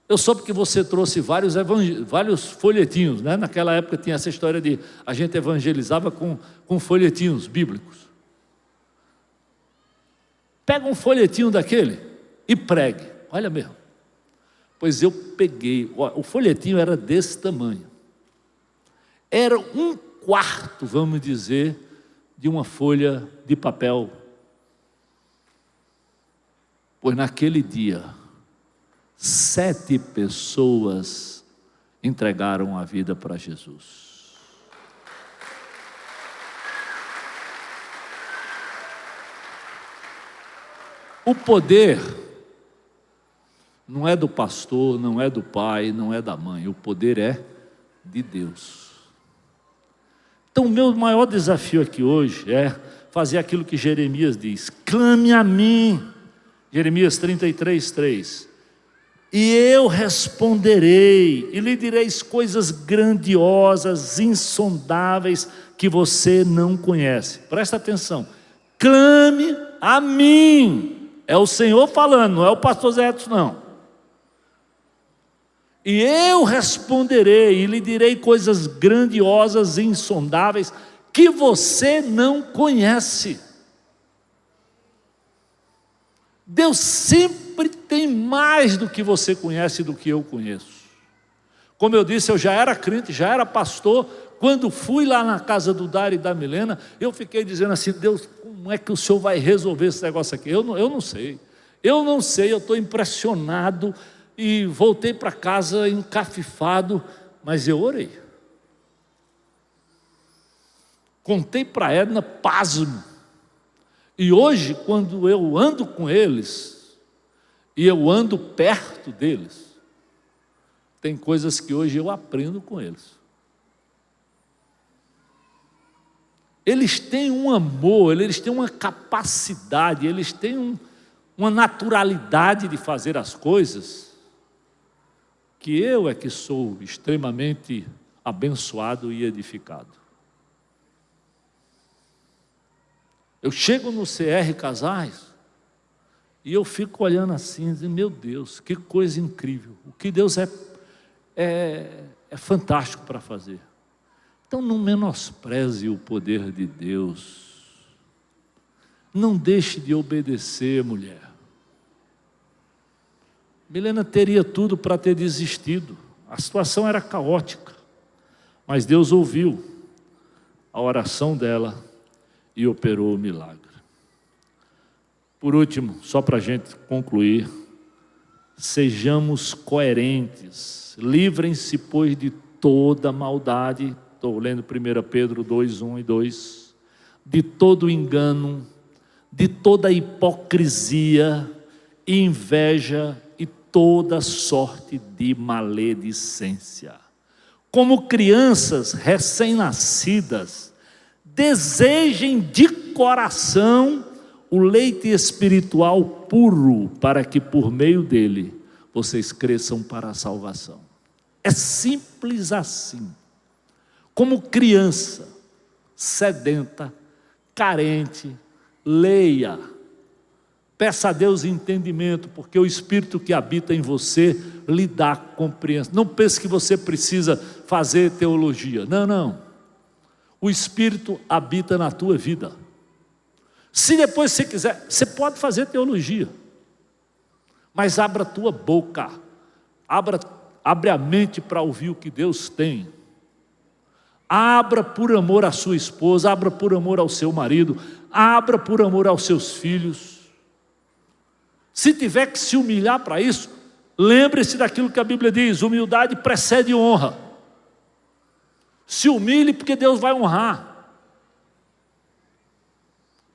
eu soube que você trouxe vários folhetinhos, né? Naquela época tinha essa história de a gente evangelizava com folhetinhos bíblicos. Pega um folhetinho daquele e pregue. Olha mesmo. Pois eu peguei, o folhetinho era desse tamanho. Era 1/4, vamos dizer, de uma folha de papel. Pois naquele dia, 7 pessoas entregaram a vida para Jesus. O poder não é do pastor, não é do pai, não é da mãe. O poder é de Deus. Então o meu maior desafio aqui hoje é fazer aquilo que Jeremias diz: clame a mim Jeremias 33, 3. E eu responderei, e lhe direis coisas grandiosas, insondáveis, que você não conhece. Presta atenção. Clame a mim. É o Senhor falando, não é o pastor Zé Edson, não. E eu responderei, e lhe direi coisas grandiosas e insondáveis, que você não conhece. Deus sempre tem mais do que você conhece do que eu conheço. Como eu disse, eu já era crente, já era pastor. Quando fui lá na casa do Dário e da Milena, eu fiquei dizendo assim: Deus, como é que o Senhor vai resolver esse negócio aqui? Eu não sei, eu estou impressionado. E voltei para casa encafifado, mas eu orei. Contei para Edna, pasmo. E hoje, quando eu ando com eles, e eu ando perto deles, tem coisas que hoje eu aprendo com eles. Eles têm um amor, eles têm uma capacidade, eles têm uma naturalidade de fazer as coisas, que eu é que sou extremamente abençoado e edificado. Eu chego no CR Casais e eu fico olhando assim, dizendo: meu Deus, que coisa incrível, o que Deus é fantástico para fazer. Então não menospreze o poder de Deus, não deixe de obedecer, mulher. Milena teria tudo para ter desistido, a situação era caótica, mas Deus ouviu a oração dela e operou o milagre. Por último, só para a gente concluir, sejamos coerentes, livrem-se, pois, de toda maldade. Estou lendo 1 Pedro 2, 1 e 2, de todo engano, de toda hipocrisia, inveja e toda sorte de maledicência. Como crianças recém-nascidas, desejem de coração o leite espiritual puro, para que por meio dele vocês cresçam para a salvação. É simples assim. Como criança sedenta, carente, leia, peça a Deus entendimento, porque o Espírito que habita em você lhe dá compreensão. Não pense que você precisa fazer teologia, não. O Espírito habita na tua vida. Se depois você quiser, você pode fazer teologia, mas abra a tua boca, abre a mente para ouvir o que Deus tem. Abra por amor à sua esposa, abra por amor ao seu marido, abra por amor aos seus filhos. Se tiver que se humilhar para isso, lembre-se daquilo que a Bíblia diz: humildade precede honra. Se humilhe, porque Deus vai honrar.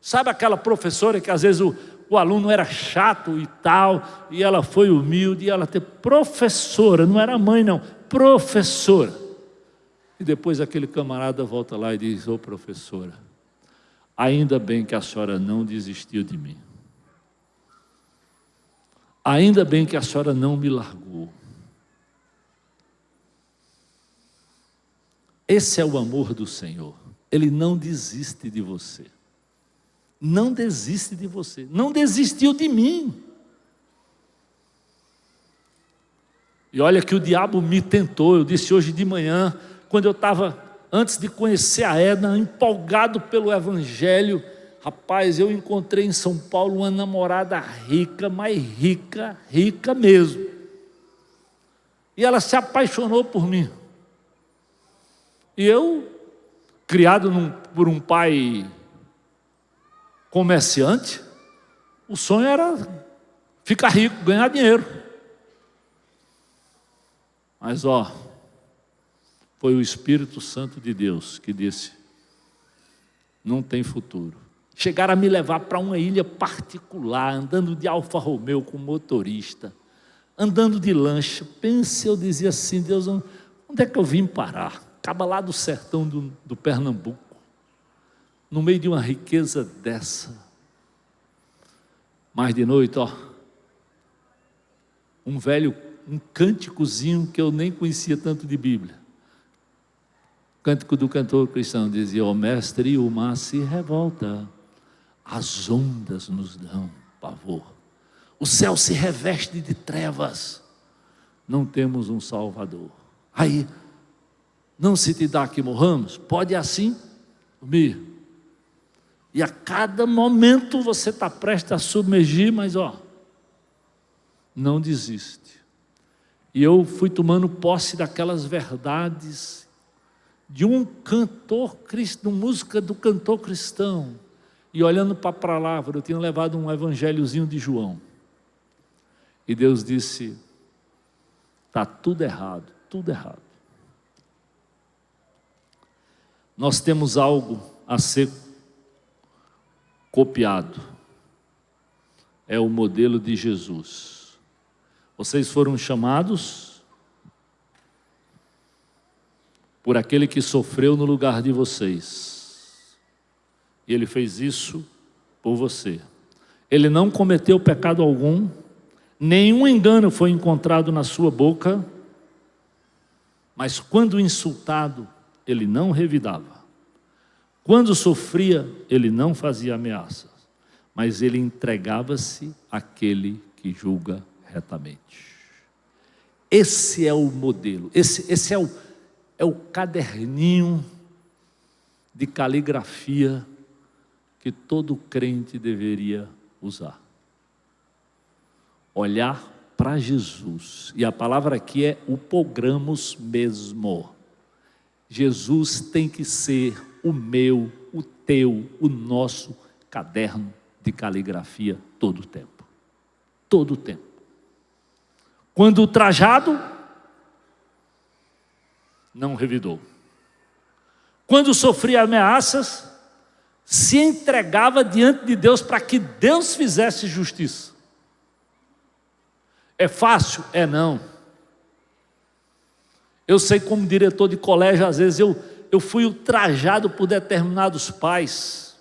Sabe aquela professora que às vezes o aluno era chato e tal, e ela foi humilde, e ela teve professora, não era mãe não, professora. E depois aquele camarada volta lá e diz: ô professora, ainda bem que a senhora não desistiu de mim. Ainda bem que a senhora não me largou. Esse é o amor do Senhor. Ele não desiste de você. Não desiste de você. Não desistiu de mim. E olha que o diabo me tentou. Eu disse hoje de manhã, quando eu estava, antes de conhecer a Edna, empolgado pelo Evangelho, rapaz, eu encontrei em São Paulo uma namorada rica, mas rica, rica mesmo. E ela se apaixonou por mim. E eu, criado por um pai comerciante, o sonho era ficar rico, ganhar dinheiro. Mas foi o Espírito Santo de Deus que disse: não tem futuro. Chegaram a me levar para uma ilha particular, andando de Alfa Romeo com motorista, andando de lancha. Pense, eu dizia assim: Deus, onde é que eu vim parar? Acaba lá do sertão do Pernambuco, no meio de uma riqueza dessa. Mas de noite, um cânticozinho que eu nem conhecia tanto de Bíblia. Cântico do cantor cristão dizia: ó mestre, o mar se revolta, as ondas nos dão pavor, o céu se reveste de trevas, não temos um Salvador. Aí, não se te dá que morramos? Pode assim dormir. E a cada momento você está prestes a submergir, mas não desiste. E eu fui tomando posse daquelas verdades de um cantor cristão, música do cantor cristão, e olhando para a palavra, eu tinha levado um evangelhozinho de João, e Deus disse: está tudo errado, tudo errado. Nós temos algo a ser copiado, é o modelo de Jesus. Vocês foram chamados por aquele que sofreu no lugar de vocês, e Ele fez isso por você. Ele não cometeu pecado algum, nenhum engano foi encontrado na sua boca, mas quando insultado, Ele não revidava. Quando sofria, Ele não fazia ameaças, mas Ele entregava-se àquele que julga retamente. Esse é o modelo, esse é o caderninho de caligrafia que todo crente deveria usar. Olhar para Jesus, e a palavra aqui é o programos mesmo. Jesus tem que ser o meu, o teu, o nosso caderno de caligrafia todo o tempo. Todo o tempo. Quando ultrajado, não revidou. Quando sofria ameaças, se entregava diante de Deus para que Deus fizesse justiça. É fácil? É não. Eu sei, como diretor de colégio, às vezes eu fui ultrajado por determinados pais,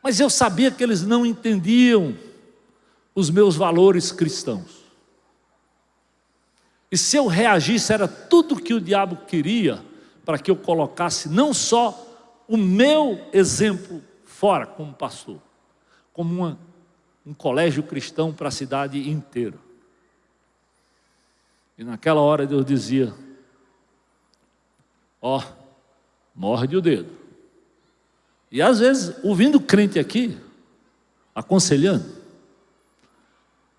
mas eu sabia que eles não entendiam os meus valores cristãos. E se eu reagisse, era tudo que o diabo queria, para que eu colocasse não só o meu exemplo fora como pastor, como um colégio cristão para a cidade inteira. E naquela hora Deus dizia: morde o dedo. E às vezes, ouvindo crente aqui, aconselhando,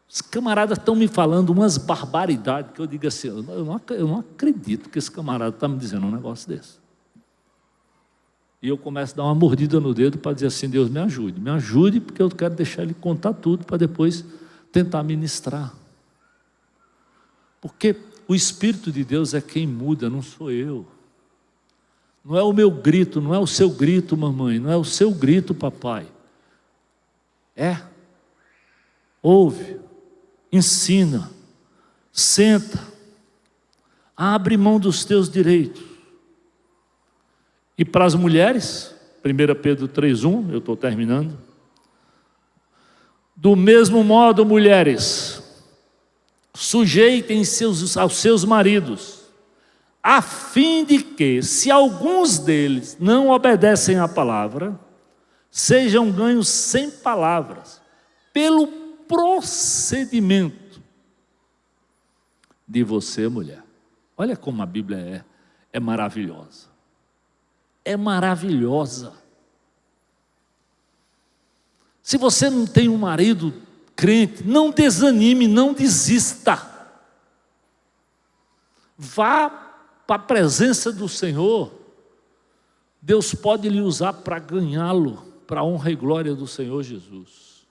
os camaradas estão me falando umas barbaridades, que eu digo assim, eu não acredito que esse camarada está me dizendo um negócio desse. E eu começo a dar uma mordida no dedo para dizer assim: Deus, me ajude, porque eu quero deixar Ele contar tudo, para depois tentar ministrar. Porque o Espírito de Deus é quem muda, não sou eu. Não é o meu grito, não é o seu grito, mamãe, não é o seu grito, papai. Ouve, ensina, senta, abre mão dos teus direitos. E para as mulheres, 1 Pedro 3,1, eu estou terminando. Do mesmo modo, mulheres, sujeitem-se aos seus maridos, a fim de que, se alguns deles não obedecem à palavra, sejam ganhos sem palavras, pelo procedimento de você, mulher. Olha como a Bíblia é maravilhosa. É maravilhosa. Se você não tem um marido crente, não desanime, não desista. Vá para a presença do Senhor. Deus pode lhe usar para ganhá-lo, para a honra e glória do Senhor Jesus.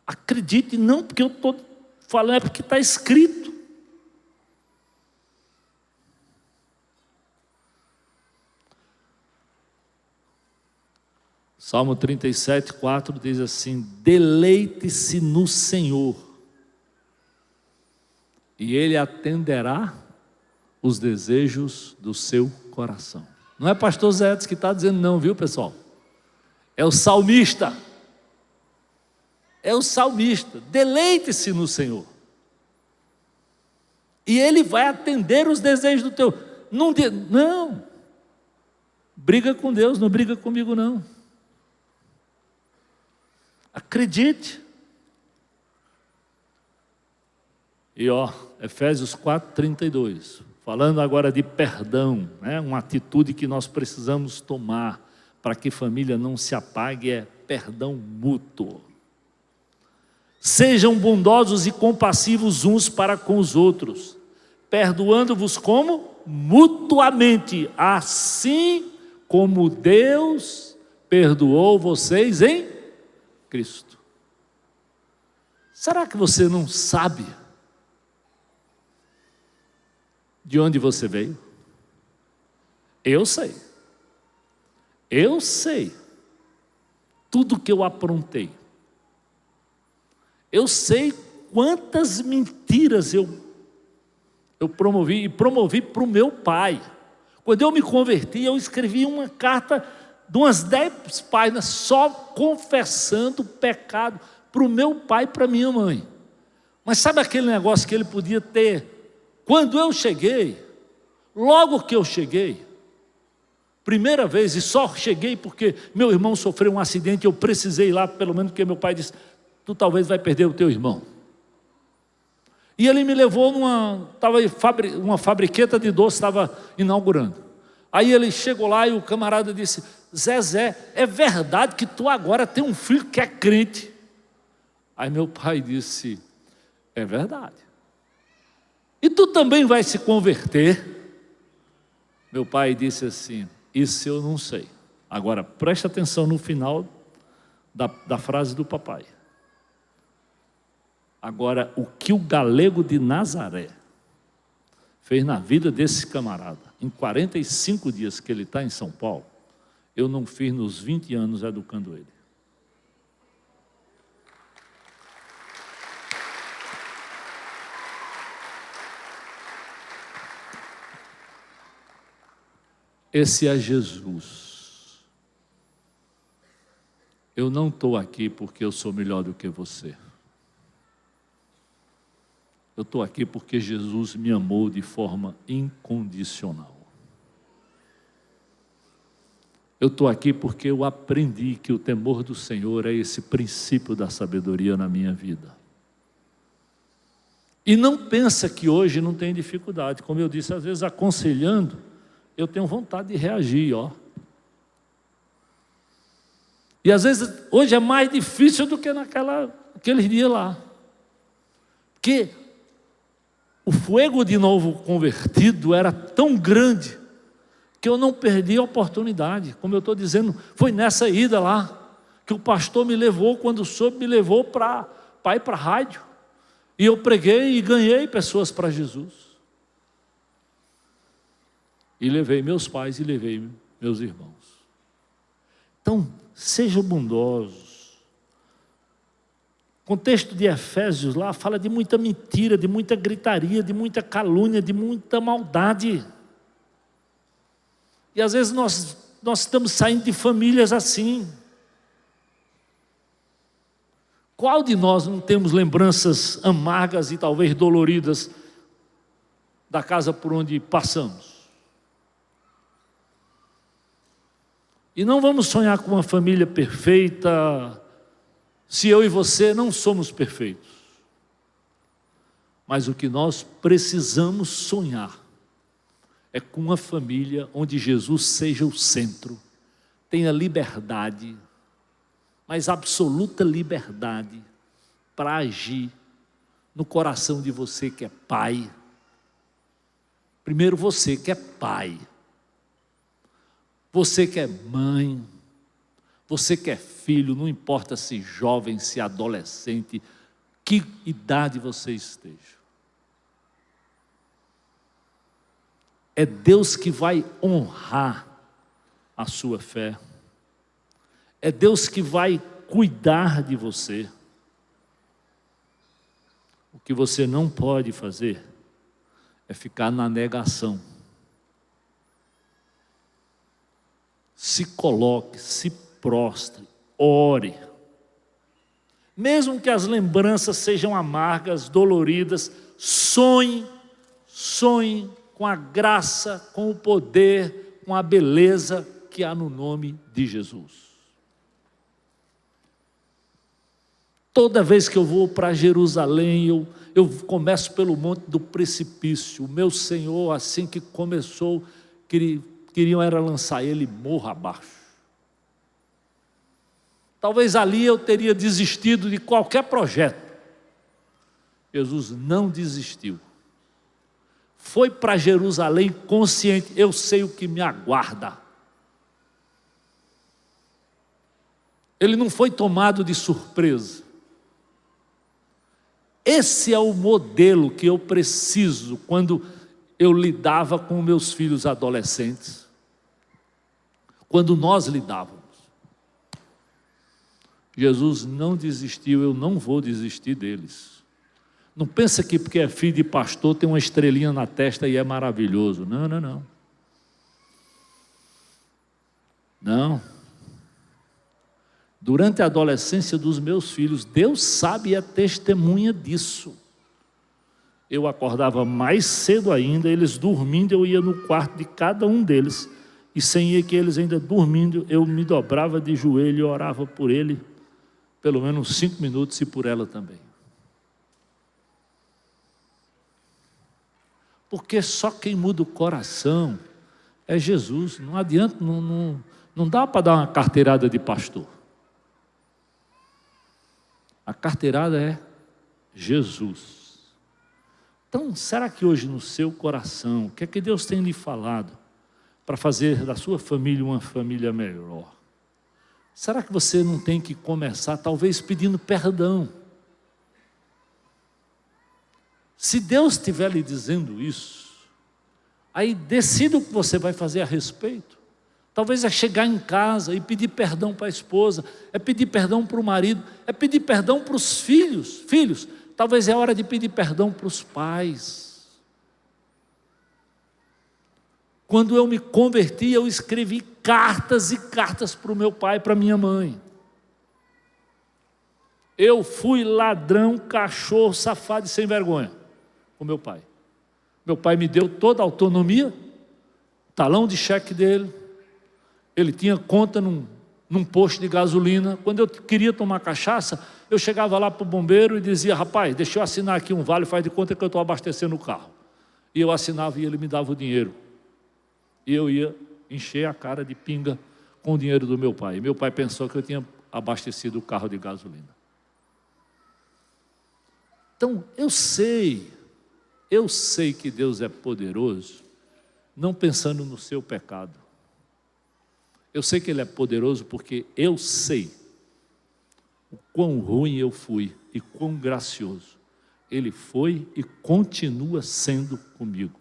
Acredite, não porque eu estou falando, é porque está escrito. Salmo 37, 4 diz assim: deleite-se no Senhor, e Ele atenderá os desejos do seu coração. Não é pastor Zé que está dizendo não, viu, pessoal? É o salmista. É o salmista. Deleite-se no Senhor. E Ele vai atender os desejos do teu. Não. Briga com Deus, não briga comigo não. Acredite. E Efésios 4:32, falando agora de perdão, né? Uma atitude que nós precisamos tomar para que família não se apague é perdão mútuo. Sejam bondosos e compassivos uns para com os outros, perdoando-vos como? Mutuamente, assim como Deus perdoou vocês em Cristo. Será que você não sabe de onde você veio? Eu sei. Eu sei tudo que eu aprontei. Eu sei quantas mentiras eu promovi, e promovi para o meu pai. Quando eu me converti, eu escrevi uma carta de umas 10 páginas, só confessando o pecado para o meu pai e para a minha mãe. Mas sabe aquele negócio que ele podia ter? Quando eu cheguei, logo que eu cheguei, primeira vez, e só cheguei porque meu irmão sofreu um acidente, eu precisei ir lá, pelo menos porque meu pai disse, tu talvez vai perder o teu irmão. E ele me levou uma fabriqueta de doce, estava inaugurando. Aí ele chegou lá e o camarada disse, Zezé, é verdade que tu agora tem um filho que é crente? Aí meu pai disse, é verdade. E tu também vai se converter? Meu pai disse assim, isso eu não sei. Agora presta atenção no final da frase do papai. Agora, o que o galego de Nazaré fez na vida desse camarada, em 45 dias que ele está em São Paulo, eu não fiz nos 20 anos educando ele. Esse é Jesus. Eu não estou aqui porque eu sou melhor do que você. Eu estou aqui porque Jesus me amou de forma incondicional. Eu estou aqui porque eu aprendi que o temor do Senhor é esse princípio da sabedoria na minha vida. E não pensa que hoje não tem dificuldade. Como eu disse, às vezes aconselhando, eu tenho vontade de reagir, E às vezes, hoje é mais difícil do que aqueles dias lá. Porque o fogo de novo convertido era tão grande que eu não perdi a oportunidade. Como eu estou dizendo, foi nessa ida lá que o pastor me levou, quando soube, me levou para ir para a rádio. E eu preguei e ganhei pessoas para Jesus. E levei meus pais e levei meus irmãos. Então, sejam bondosos. O contexto de Efésios lá fala de muita mentira, de muita gritaria, de muita calúnia, de muita maldade. E às vezes nós estamos saindo de famílias assim. Qual de nós não temos lembranças amargas e talvez doloridas da casa por onde passamos? E não vamos sonhar com uma família perfeita, se eu e você não somos perfeitos. Mas o que nós precisamos sonhar é com uma família onde Jesus seja o centro, tenha liberdade, mas absoluta liberdade para agir no coração de você que é pai. Primeiro você que é pai, você que é mãe, você que é filho, não importa se jovem, se adolescente, que idade você esteja. É Deus que vai honrar a sua fé. É Deus que vai cuidar de você. O que você não pode fazer é ficar na negação. Se coloque, se prostre, ore. Mesmo que as lembranças sejam amargas, doloridas, sonhe com a graça, com o poder, com a beleza que há no nome de Jesus. Toda vez que eu vou para Jerusalém, eu começo pelo Monte do Precipício. O meu Senhor, assim que começou, queriam era lançar ele morro abaixo. Talvez ali eu teria desistido de qualquer projeto. Jesus não desistiu. Foi para Jerusalém consciente, eu sei o que me aguarda. Ele não foi tomado de surpresa. Esse é o modelo que eu preciso quando eu lidava com meus filhos adolescentes. Quando nós lidávamos. Jesus não desistiu, eu não vou desistir deles. Não pensa que porque é filho de pastor tem uma estrelinha na testa e é maravilhoso. Não, não, não. Não. Durante a adolescência dos meus filhos, Deus sabe e é testemunha disso. Eu acordava mais cedo ainda, eles dormindo, eu ia no quarto de cada um deles, e sem ir que eles ainda dormindo, eu me dobrava de joelho e orava por ele, pelo menos 5 minutos, e por ela também. Porque só quem muda o coração é Jesus. Não adianta, não dá para dar uma carteirada de pastor. A carteirada é Jesus. Então, será que hoje no seu coração, o que é que Deus tem lhe falado para fazer da sua família uma família melhor? Será que você não tem que começar talvez pedindo perdão? Se Deus estiver lhe dizendo isso, aí decida o que você vai fazer a respeito. Talvez é chegar em casa e pedir perdão para a esposa, é pedir perdão para o marido, é pedir perdão para os filhos. Talvez é hora de pedir perdão para os pais. Quando eu me converti, eu escrevi cartas e cartas para o meu pai e para a minha mãe. Eu fui ladrão, cachorro, safado e sem vergonha com meu pai. Meu pai me deu toda a autonomia, talão de cheque dele. Ele tinha conta num posto de gasolina. Quando eu queria tomar cachaça, eu chegava lá para o bombeiro e dizia: rapaz, deixa eu assinar aqui um vale, faz de conta que eu estou abastecendo o carro. E eu assinava e ele me dava o dinheiro. E eu ia encher a cara de pinga com o dinheiro do meu pai. E meu pai pensou que eu tinha abastecido o carro de gasolina. Então, eu sei que Deus é poderoso, não pensando no seu pecado. Eu sei que Ele é poderoso porque eu sei o quão ruim eu fui e quão gracioso Ele foi e continua sendo comigo.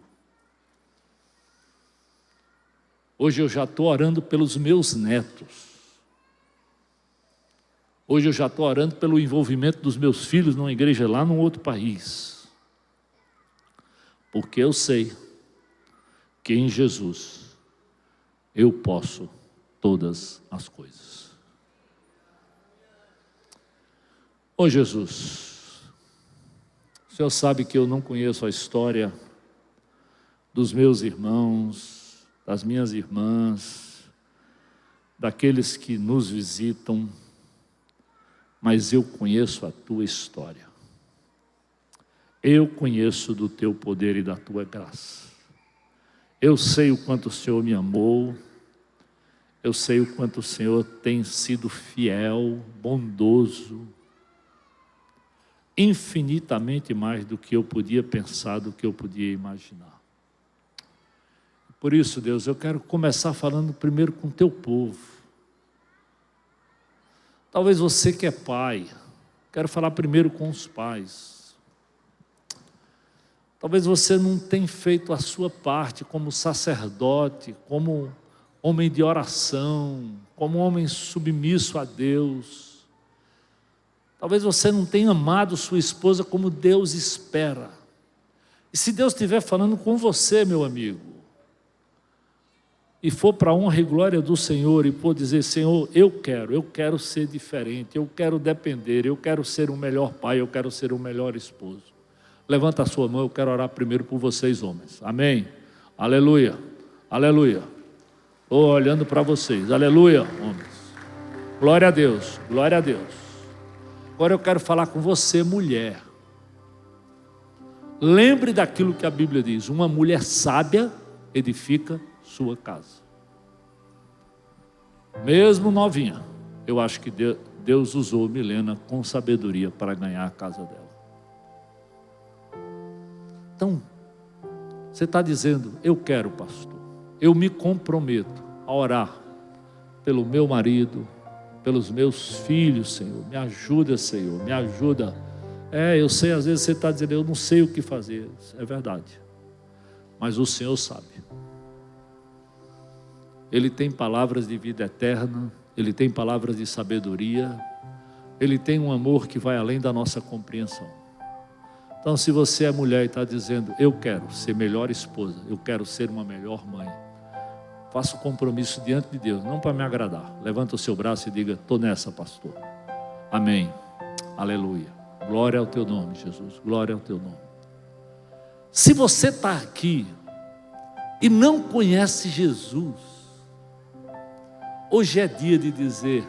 Hoje eu já estou orando pelos meus netos. Hoje eu já estou orando pelo envolvimento dos meus filhos numa igreja lá num outro país. Porque eu sei que em Jesus eu posso todas as coisas. Ô Jesus, o Senhor sabe que eu não conheço a história dos meus irmãos, das minhas irmãs, daqueles que nos visitam, mas eu conheço a Tua história. Eu conheço do Teu poder e da Tua graça. Eu sei o quanto o Senhor me amou. Eu sei o quanto o Senhor tem sido fiel, bondoso, infinitamente mais do que eu podia pensar, do que eu podia imaginar. Por isso, Deus, eu quero começar falando primeiro com o teu povo. Talvez você que é pai, quero falar primeiro com os pais. Talvez você não tenha feito a sua parte como sacerdote, como homem de oração, como homem submisso a Deus. Talvez você não tenha amado sua esposa como Deus espera. E se Deus estiver falando com você, meu amigo, e for para a honra e glória do Senhor e for dizer, Senhor, eu quero ser diferente, eu quero depender, eu quero ser um melhor pai, eu quero ser um melhor esposo. Levanta a sua mão, eu quero orar primeiro por vocês, homens. Amém? Aleluia, aleluia. Estou olhando para vocês, aleluia, homens. Glória a Deus, glória a Deus. Agora eu quero falar com você, mulher. Lembre daquilo que a Bíblia diz, uma mulher sábia edifica sua casa. Mesmo novinha, eu acho que Deus usou Milena com sabedoria para ganhar a casa dela. Então, você está dizendo, eu quero, pastor, eu me comprometo a orar pelo meu marido, pelos meus filhos, Senhor, me ajuda, Senhor, me ajuda. Eu sei, às vezes você está dizendo, eu não sei o que fazer, é verdade, mas o Senhor sabe. Ele tem palavras de vida eterna, Ele tem palavras de sabedoria, Ele tem um amor que vai além da nossa compreensão. Então, se você é mulher e está dizendo, eu quero ser melhor esposa, eu quero ser uma melhor mãe, faça o compromisso diante de Deus, não para me agradar. Levanta o seu braço e diga, estou nessa, pastor. Amém. Aleluia. Glória ao teu nome, Jesus. Glória ao teu nome. Se você está aqui e não conhece Jesus, hoje é dia de dizer,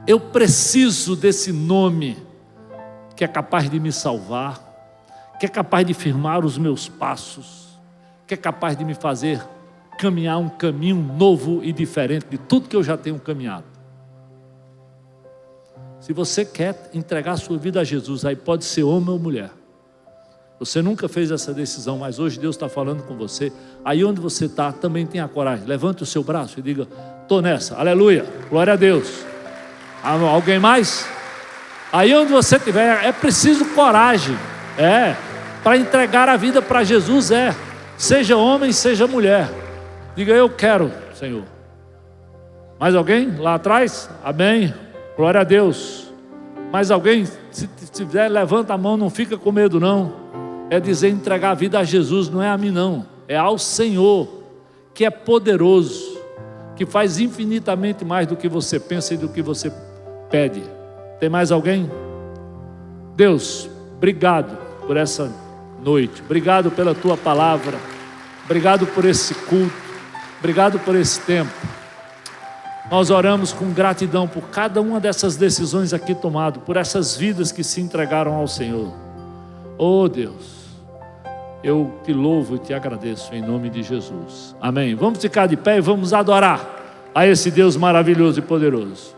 eu preciso desse nome que é capaz de me salvar, que é capaz de firmar os meus passos, que é capaz de me fazer caminhar um caminho novo e diferente de tudo que eu já tenho caminhado. Se você quer entregar a sua vida a Jesus, aí pode ser homem ou mulher. Você nunca fez essa decisão, mas hoje Deus está falando com você. Aí onde você está, também tenha coragem. Levante o seu braço e diga, estou nessa, aleluia, glória a Deus. Alguém mais? Aí onde você estiver, é preciso coragem. Para entregar a vida para Jesus, seja homem, seja mulher. Diga, eu quero, Senhor. Mais alguém lá atrás? Amém. Glória a Deus. Mais alguém? Se tiver, levanta a mão, não fica com medo não. É dizer, entregar a vida a Jesus, não é a mim não. É ao Senhor, que é poderoso, que faz infinitamente mais do que você pensa e do que você pede. Tem mais alguém? Deus, obrigado por essa noite. Obrigado pela tua palavra. Obrigado por esse culto. Obrigado por esse tempo. Nós oramos com gratidão por cada uma dessas decisões aqui tomadas, por essas vidas que se entregaram ao Senhor. Oh Deus, eu te louvo e te agradeço em nome de Jesus. Amém. Vamos ficar de pé e vamos adorar a esse Deus maravilhoso e poderoso.